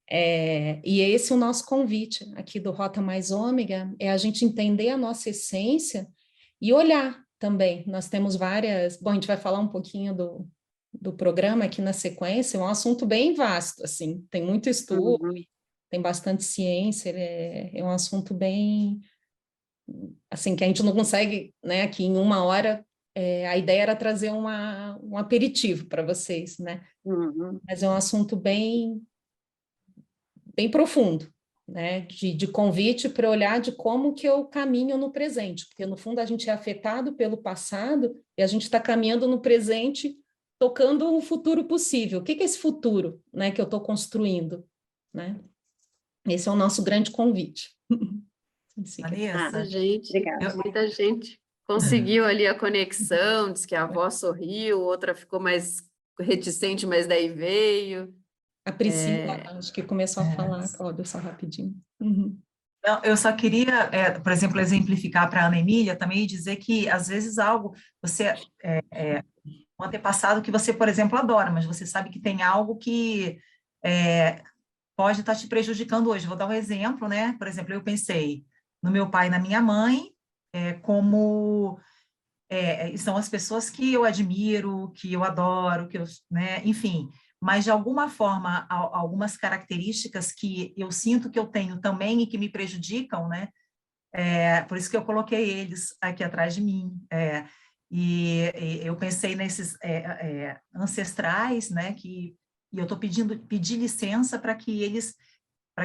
E esse é o nosso convite aqui do Rota Mais Ômega, é a gente entender a nossa essência e olhar também. Nós temos várias... Bom, a gente vai falar um pouquinho do programa aqui na sequência, é um assunto bem vasto, assim, tem muito estudo, tem bastante ciência, é um assunto bem... Assim, que a gente não consegue, né, aqui em uma hora, a ideia era trazer um aperitivo para vocês, né? Mas é um assunto bem profundo, né? De convite para olhar de como que eu caminho no presente, porque no fundo a gente é afetado pelo passado e a gente está caminhando no presente, tocando um futuro possível. O que é esse futuro, né, que eu estou construindo, né? Esse é o nosso grande convite. Muita gente, Obrigada. muita gente conseguiu ali a conexão, diz que a avó sorriu, outra ficou mais reticente, mas daí veio. A Priscila, acho que começou a falar, Cláudia, só rapidinho. Não, eu só queria, por exemplo, exemplificar para a Ana Emília também e dizer que, às vezes, um antepassado que você, por exemplo, adora, mas você sabe que tem algo que pode estar te prejudicando hoje. Vou dar um exemplo, né? Por exemplo, eu pensei no meu pai e na minha mãe como... são as pessoas que eu admiro, que eu adoro, né? Enfim... mas de alguma forma, algumas características que eu sinto que eu tenho também e que me prejudicam, né? Por isso que eu coloquei eles aqui atrás de mim. E eu pensei nesses ancestrais, né? E eu estou pedi licença para que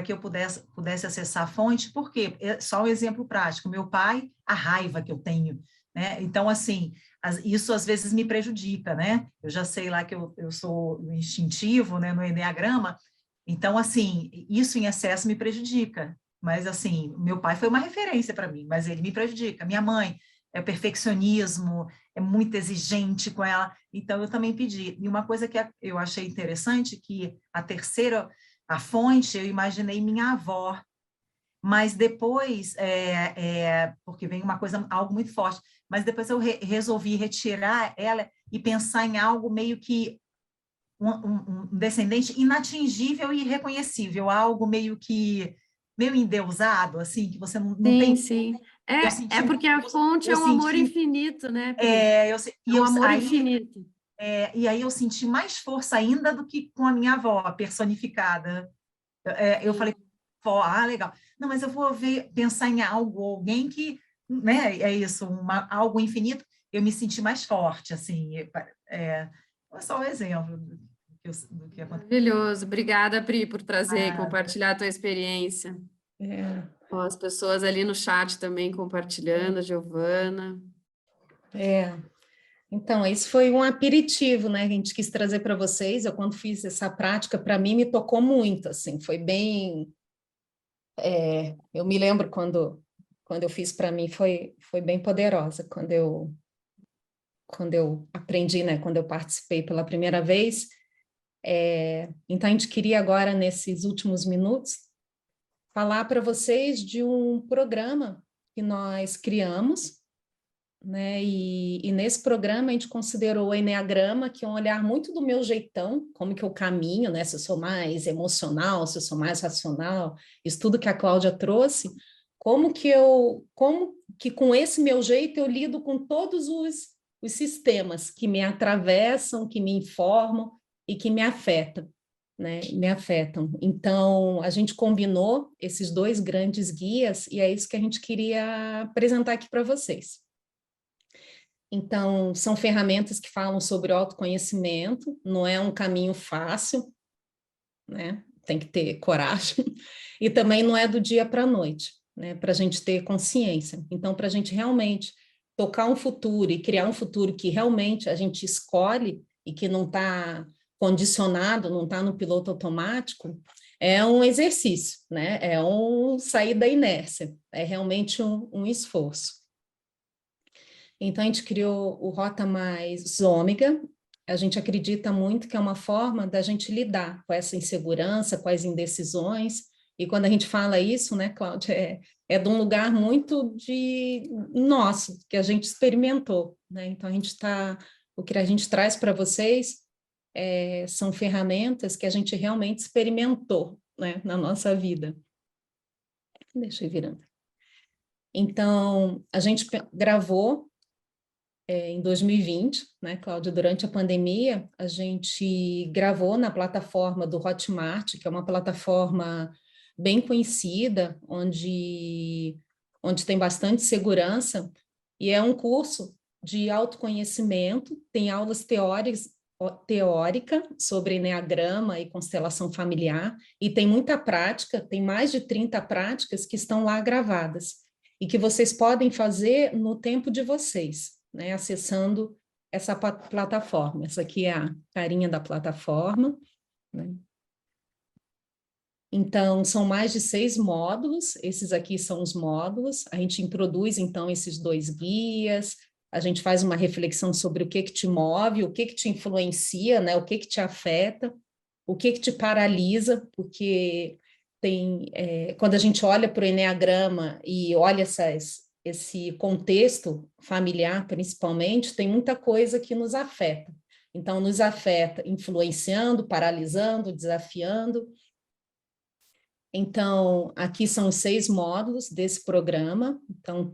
eu pudesse acessar a fonte, porque só um exemplo prático, meu pai, a raiva que eu tenho, né? Então, assim, isso às vezes me prejudica, né? Eu já sei lá que eu sou instintivo, né, no Eneagrama, então, assim, isso em excesso me prejudica, mas, assim, meu pai foi uma referência para mim, mas ele me prejudica. Minha mãe é perfeccionismo, é muito exigente com ela, então eu também pedi. E uma coisa que eu achei interessante, que a fonte, eu imaginei minha avó, mas depois, porque vem algo muito forte, mas depois eu resolvi retirar ela e pensar em algo meio que um descendente inatingível e irreconhecível, algo meio endeusado, assim, que você não tem... Sim. Eu senti Porque a fonte é um amor infinito, né, Pri? Um amor infinito. E aí eu senti mais força ainda do que com a minha avó personificada. Eu falei, vó, legal. Não, mas eu vou pensar em alguém que, né, é isso, algo infinito, eu me senti mais forte, assim, é só um exemplo do que aconteceu. Maravilhoso. Obrigada, Pri, por trazer e compartilhar a tua experiência. As pessoas ali no chat também compartilhando, a Giovana. Então, isso foi um aperitivo, né, que a gente quis trazer para vocês. Eu, quando fiz essa prática, para mim, me tocou muito, assim, foi bem... eu me lembro quando eu fiz para mim, foi bem poderosa, quando eu aprendi, né, quando eu participei pela primeira vez. Então, a gente queria agora, nesses últimos minutos, falar para vocês de um programa que nós criamos, né? E nesse programa a gente considerou o Eneagrama, que é um olhar muito do meu jeitão, como que eu caminho, né? Se eu sou mais emocional, se eu sou mais racional, isso tudo que a Cláudia trouxe, como que com esse meu jeito eu lido com todos os sistemas que me atravessam, que me informam e que me afetam, né? Me afetam. Então, a gente combinou esses dois grandes guias e é isso que a gente queria apresentar aqui para vocês. Então, são ferramentas que falam sobre autoconhecimento, não é um caminho fácil, né? Tem que ter coragem, e também não é do dia para a noite, né? Para a gente ter consciência. Então, para a gente realmente tocar um futuro e criar um futuro que realmente a gente escolhe e que não está condicionado, não está no piloto automático, é um exercício, né? É um sair da inércia, é realmente um esforço. Então, a gente criou o Rota Mais Ômega. A gente acredita muito que é uma forma da gente lidar com essa insegurança, com as indecisões. E quando a gente fala isso, né, Cláudia, é de um lugar muito de nosso, que a gente experimentou, né? Então, o que a gente traz para vocês são ferramentas que a gente realmente experimentou, né, na nossa vida. Deixa eu ir virando. Então, a gente gravou em 2020, né, Cláudia, durante a pandemia, a gente gravou na plataforma do Hotmart, que é uma plataforma bem conhecida, onde tem bastante segurança, e é um curso de autoconhecimento, tem aulas teórica sobre eneagrama e constelação familiar, e tem muita prática, tem mais de 30 práticas que estão lá gravadas, e que vocês podem fazer no tempo de vocês, né, acessando essa plataforma. Essa aqui é a carinha da plataforma, né? Então, são mais de 6 módulos, esses aqui são os módulos, a gente introduz, então, esses 2 guias, a gente faz uma reflexão sobre o que te move, o que te influencia, né, o que te afeta, o que te paralisa, porque quando a gente olha para o Eneagrama e olha esse contexto familiar, principalmente, tem muita coisa que nos afeta. Então, nos afeta influenciando, paralisando, desafiando. Então, aqui são os 6 módulos desse programa. Então,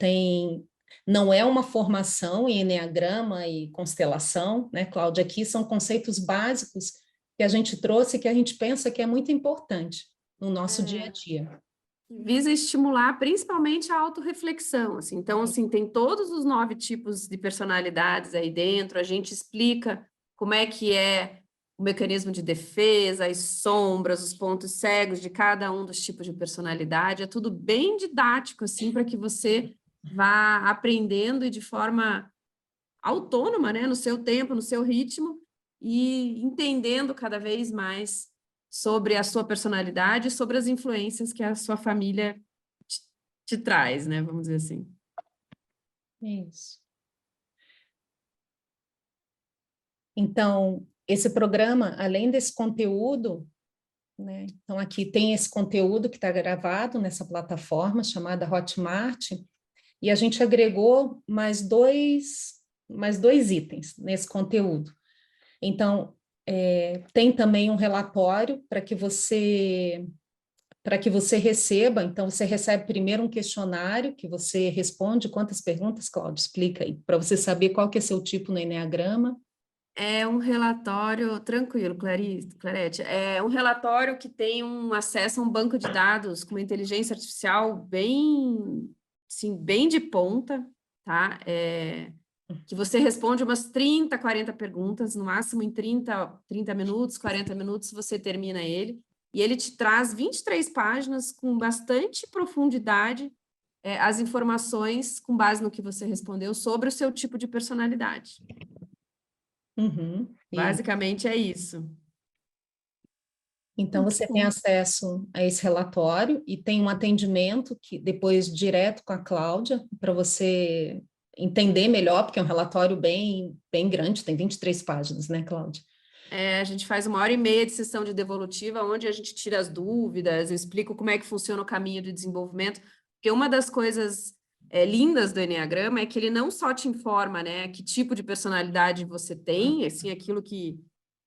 não é uma formação em eneagrama e constelação, né, Cláudia? Aqui são conceitos básicos que a gente trouxe e que a gente pensa que é muito importante no nosso dia a dia. Visa estimular principalmente a autorreflexão, assim. Então, assim, tem todos os 9 tipos de personalidades aí dentro, a gente explica como é que é o mecanismo de defesa, as sombras, os pontos cegos de cada um dos tipos de personalidade, é tudo bem didático, assim, para que você vá aprendendo e de forma autônoma, né, no seu tempo, no seu ritmo, e entendendo cada vez mais sobre a sua personalidade, sobre as influências que a sua família te traz, né? Vamos dizer assim. Isso. Então, esse programa, além desse conteúdo, né? Então, aqui tem esse conteúdo que está gravado nessa plataforma chamada Hotmart, e a gente agregou mais dois itens nesse conteúdo. Então, tem também um relatório para que você receba. Então, você recebe primeiro um questionário que você responde. Quantas perguntas, Cláudia? Explica aí, para você saber qual que é seu tipo no Eneagrama. É um relatório, tranquilo, Clarete, é um relatório que tem um acesso a um banco de dados com uma inteligência artificial bem, assim, bem de ponta, tá? Que você responde umas 30, 40 perguntas, no máximo em 30 minutos, 40 minutos você termina ele, e ele te traz 23 páginas com bastante profundidade, as informações com base no que você respondeu sobre o seu tipo de personalidade. Uhum. Basicamente é isso. Então, você tem acesso a esse relatório e tem um atendimento que depois direto com a Cláudia, para você entender melhor, porque é um relatório bem, bem grande, tem 23 páginas, né, Cláudia? A gente faz 1h30 de sessão de devolutiva, onde a gente tira as dúvidas, eu explico como é que funciona o caminho de desenvolvimento, porque uma das coisas lindas do Eneagrama é que ele não só te informa, né, que tipo de personalidade você tem, assim, aquilo que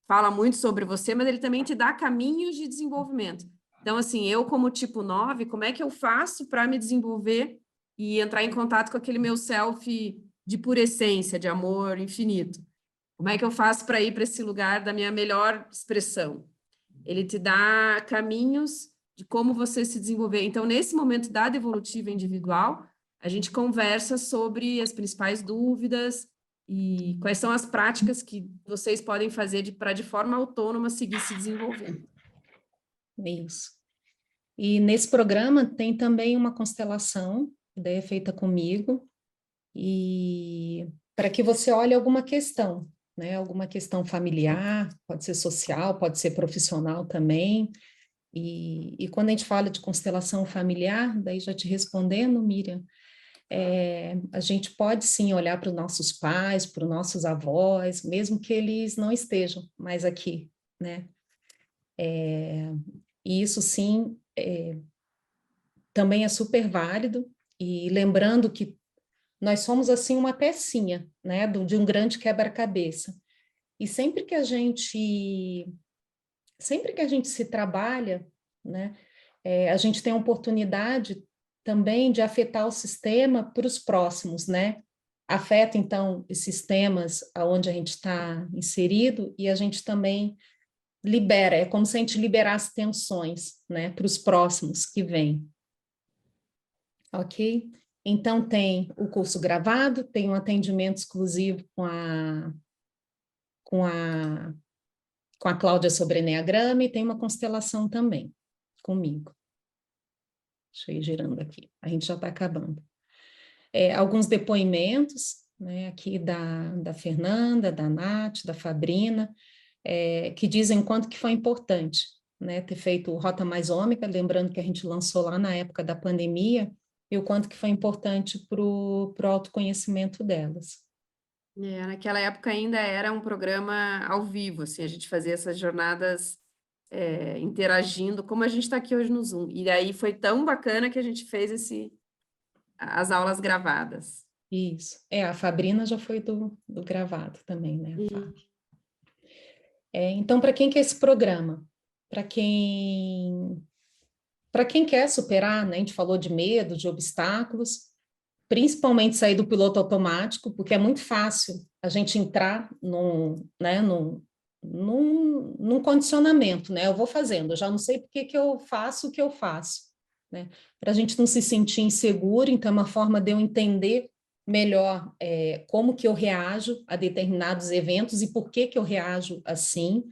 fala muito sobre você, mas ele também te dá caminhos de desenvolvimento. Então, assim, eu como tipo 9, como é que eu faço para me desenvolver e entrar em contato com aquele meu self de pura essência, de amor infinito? Como é que eu faço para ir para esse lugar da minha melhor expressão? Ele te dá caminhos de como você se desenvolver. Então, nesse momento da devolutiva individual, a gente conversa sobre as principais dúvidas e quais são as práticas que vocês podem fazer para, de forma autônoma, seguir se desenvolvendo. Isso. E nesse programa tem também uma constelação, que daí é feita comigo, e para que você olhe alguma questão, né? Alguma questão familiar, pode ser social, pode ser profissional também. E quando a gente fala de constelação familiar, daí já te respondendo, Miriam, a gente pode sim olhar para os nossos pais, para os nossos avós, mesmo que eles não estejam mais aqui, né? E isso sim também é super válido, e lembrando que nós somos assim uma pecinha, né, de um grande quebra-cabeça. E sempre que a gente se trabalha, né, a gente tem a oportunidade também de afetar o sistema para os próximos, né? Afeta, então, os sistemas onde a gente está inserido e a gente também libera, é como se a gente liberasse tensões, né, para os próximos que vêm. Ok? Então, tem o curso gravado, tem um atendimento exclusivo com a Cláudia sobre Eneagrama e tem uma constelação também comigo. Deixa eu ir girando aqui, a gente já está acabando. Alguns depoimentos, né, aqui da Fernanda, da Nath, da Fabrina, que dizem quanto que foi importante, né, ter feito o Rota Mais Ômega, lembrando que a gente lançou lá na época da pandemia, e o quanto que foi importante para o autoconhecimento delas. Naquela época ainda era um programa ao vivo, assim, a gente fazia essas jornadas interagindo, como a gente está aqui hoje no Zoom. E aí foi tão bacana que a gente fez as aulas gravadas. Isso. A Fabrina já foi do gravado também, né? Então, para quem que é esse programa? Para quem quer superar, né? A gente falou de medo, de obstáculos, principalmente sair do piloto automático, porque é muito fácil a gente entrar num condicionamento, né? Eu vou fazendo, eu já não sei por que eu faço o que eu faço, né? Para a gente não se sentir inseguro, então é uma forma de eu entender melhor como que eu reajo a determinados eventos e por que eu reajo assim.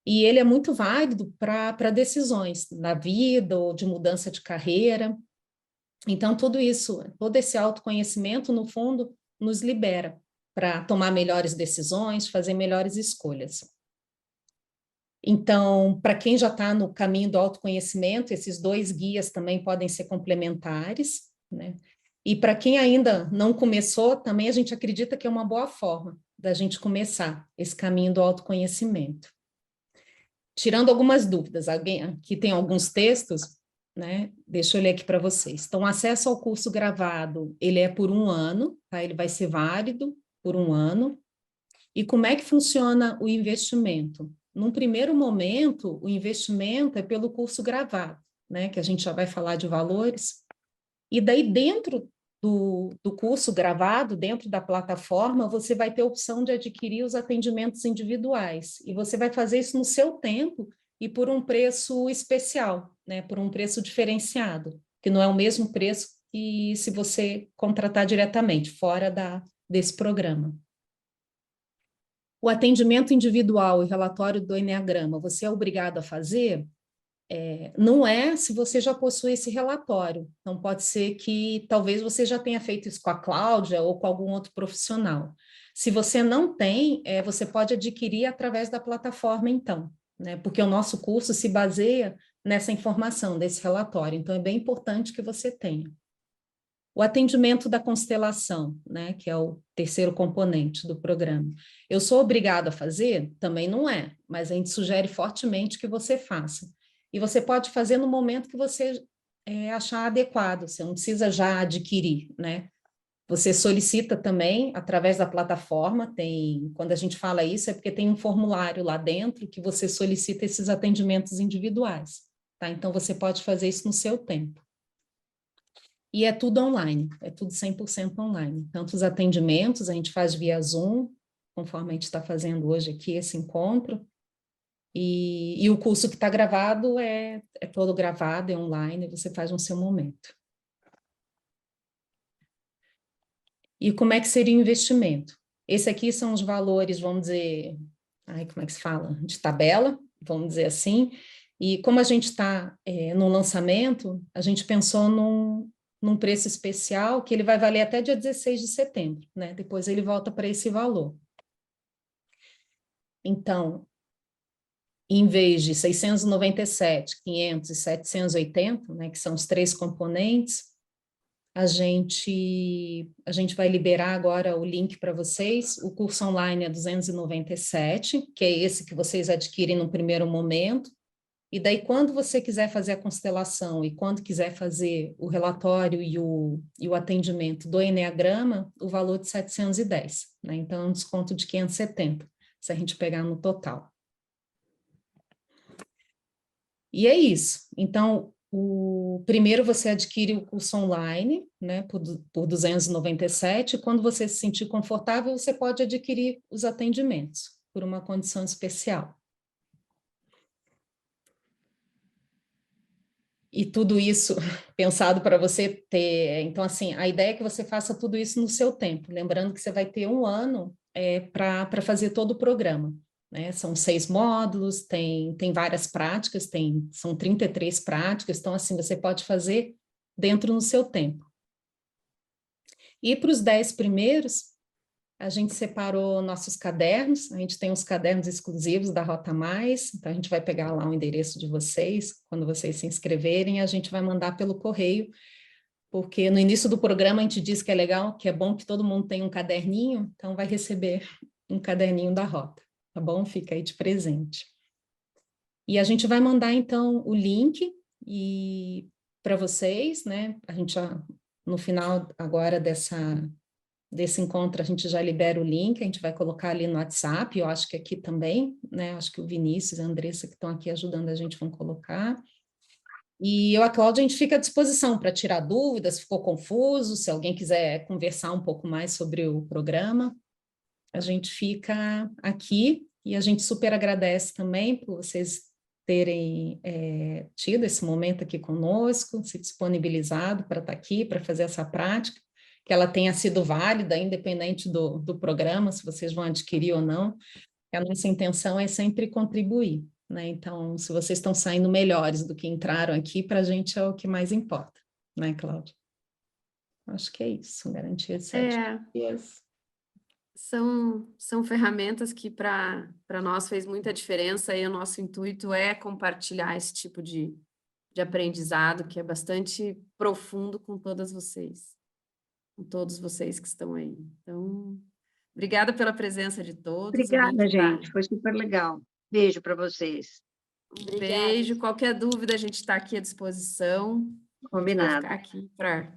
E ele é muito válido para decisões na vida ou de mudança de carreira. Então, tudo isso, todo esse autoconhecimento, no fundo, nos libera para tomar melhores decisões, fazer melhores escolhas. Então, para quem já está no caminho do autoconhecimento, esses 2 guias também podem ser complementares, né? E para quem ainda não começou, também a gente acredita que é uma boa forma da gente começar esse caminho do autoconhecimento. Tirando algumas dúvidas, alguém aqui tem alguns textos, né? Deixa eu ler aqui para vocês. Então, acesso ao curso gravado, ele é por 1 ano, tá? Ele vai ser válido por 1 ano. E como é que funciona o investimento? Num primeiro momento, o investimento é pelo curso gravado, né? Que a gente já vai falar de valores. E daí, dentro do curso gravado, dentro da plataforma, você vai ter a opção de adquirir os atendimentos individuais. E você vai fazer isso no seu tempo e por um preço especial, né? Por um preço diferenciado, que não é o mesmo preço que se você contratar diretamente, fora desse programa. O atendimento individual e relatório do Eneagrama, você é obrigado a fazer? Não é se você já possui esse relatório. Então, pode ser que talvez você já tenha feito isso com a Cláudia ou com algum outro profissional. Se você não tem, você pode adquirir através da plataforma, então, né? Porque o nosso curso se baseia nessa informação, desse relatório. Então, é bem importante que você tenha. O atendimento da constelação, né, que é o terceiro componente do programa. Eu sou obrigada a fazer? Também não é, mas a gente sugere fortemente que você faça. E você pode fazer no momento que você achar adequado, você não precisa já adquirir, né? Você solicita também, através da plataforma, quando a gente fala isso, é porque tem um formulário lá dentro que você solicita esses atendimentos individuais, tá? Então, você pode fazer isso no seu tempo. E é tudo online, é tudo 100% online. Tanto os atendimentos, a gente faz via Zoom, conforme a gente está fazendo hoje aqui esse encontro, e o curso que está gravado é todo gravado, é online, você faz no seu momento. E como é que seria o investimento? Esse aqui são os valores, vamos dizer, como é que se fala? De tabela, vamos dizer assim. E como a gente está no lançamento, a gente pensou num preço especial que ele vai valer até dia 16 de setembro, né? Depois ele volta para esse valor. Então, em vez de 697, 500 e 780, né, que são os 3 componentes, a gente vai liberar agora o link para vocês. O curso online é 297, que é esse que vocês adquirem no primeiro momento. E daí, quando você quiser fazer a constelação e quando quiser fazer o relatório e o atendimento do Eneagrama, o valor de 710, né? Então, é um desconto de 570, se a gente pegar no total. E é isso. Então, primeiro você adquire o curso online, né, por 297, quando você se sentir confortável, você pode adquirir os atendimentos, por uma condição especial. E tudo isso pensado para você ter... Então, assim, a ideia é que você faça tudo isso no seu tempo, lembrando que você vai ter 1 ano para fazer todo o programa. Né? São 6 módulos, tem várias práticas, são 33 práticas, então assim, você pode fazer dentro do seu tempo. E para os 10 primeiros, a gente separou nossos cadernos, a gente tem os cadernos exclusivos da Rota Mais, então a gente vai pegar lá o endereço de vocês, quando vocês se inscreverem, a gente vai mandar pelo correio, porque no início do programa a gente diz que é legal, que é bom que todo mundo tenha um caderninho, então vai receber um caderninho da Rota. Tá bom? Fica aí de presente. E a gente vai mandar, então, o link para vocês, né? A gente já, no final agora desse encontro, a gente já libera o link, a gente vai colocar ali no WhatsApp, eu acho que aqui também, né? Acho que o Vinícius e a Andressa, que estão aqui ajudando a gente, vão colocar. E eu, a Cláudia, a gente fica à disposição para tirar dúvidas, se ficou confuso, se alguém quiser conversar um pouco mais sobre o programa, a gente fica aqui e a gente super agradece também por vocês terem tido esse momento aqui conosco, se disponibilizado para estar aqui, para fazer essa prática, que ela tenha sido válida, independente do programa, se vocês vão adquirir ou não. A nossa intenção é sempre contribuir, né? Então, se vocês estão saindo melhores do que entraram aqui, para a gente é o que mais importa, né, Cláudia? Acho que é isso, garantia de 7 dias. São ferramentas que para nós fez muita diferença e o nosso intuito é compartilhar esse tipo de aprendizado que é bastante profundo com todos vocês que estão aí. Então, obrigada pela presença de todos. Obrigada, gente, foi super legal. Beijo para vocês. Um beijo, qualquer dúvida a gente está aqui à disposição. Combinado. A gente vai ficar aqui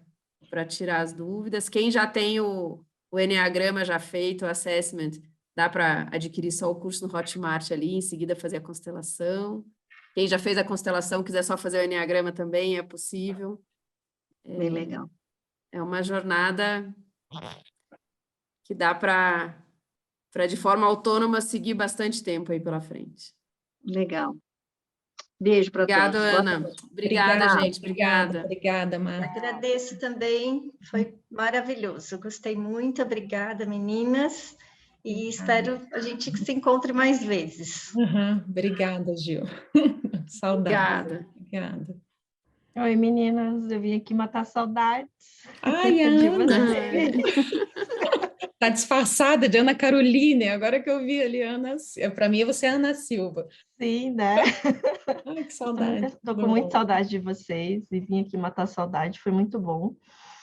para tirar as dúvidas. Quem já tem o Eneagrama já feito, o assessment, dá para adquirir só o curso no Hotmart ali, em seguida fazer a constelação. Quem já fez a constelação, quiser só fazer o Eneagrama também, é possível. Bem legal. É uma jornada que dá para de forma autônoma seguir bastante tempo aí pela frente. Legal. Beijo para todos. Obrigada, Ana. Obrigada, gente. Obrigada. Obrigada, Mar. Agradeço também, foi maravilhoso. Gostei muito, obrigada, meninas. E espero a gente se encontre mais vezes. Obrigada, Gil. Saudade. Obrigada. Oi, meninas. Eu vim aqui matar saudades. Ai, de Ana. vocês. Tá disfarçada de Ana Caroline, agora que eu vi ali, Ana, para mim você é Ana Silva. Sim, né? Ai, que saudade. Estou com muita saudade de vocês e vim aqui matar saudade, foi muito bom.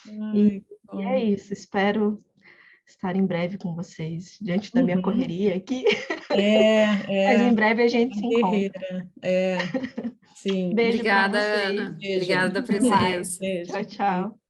Ai, e é isso, espero estar em breve com vocês, diante da minha correria aqui. Mas em breve a gente se encontra. Sim. Beijo para Obrigada, vocês. Ana. Beijo. Obrigada da Até mais. presença. Beijo. Tchau, tchau.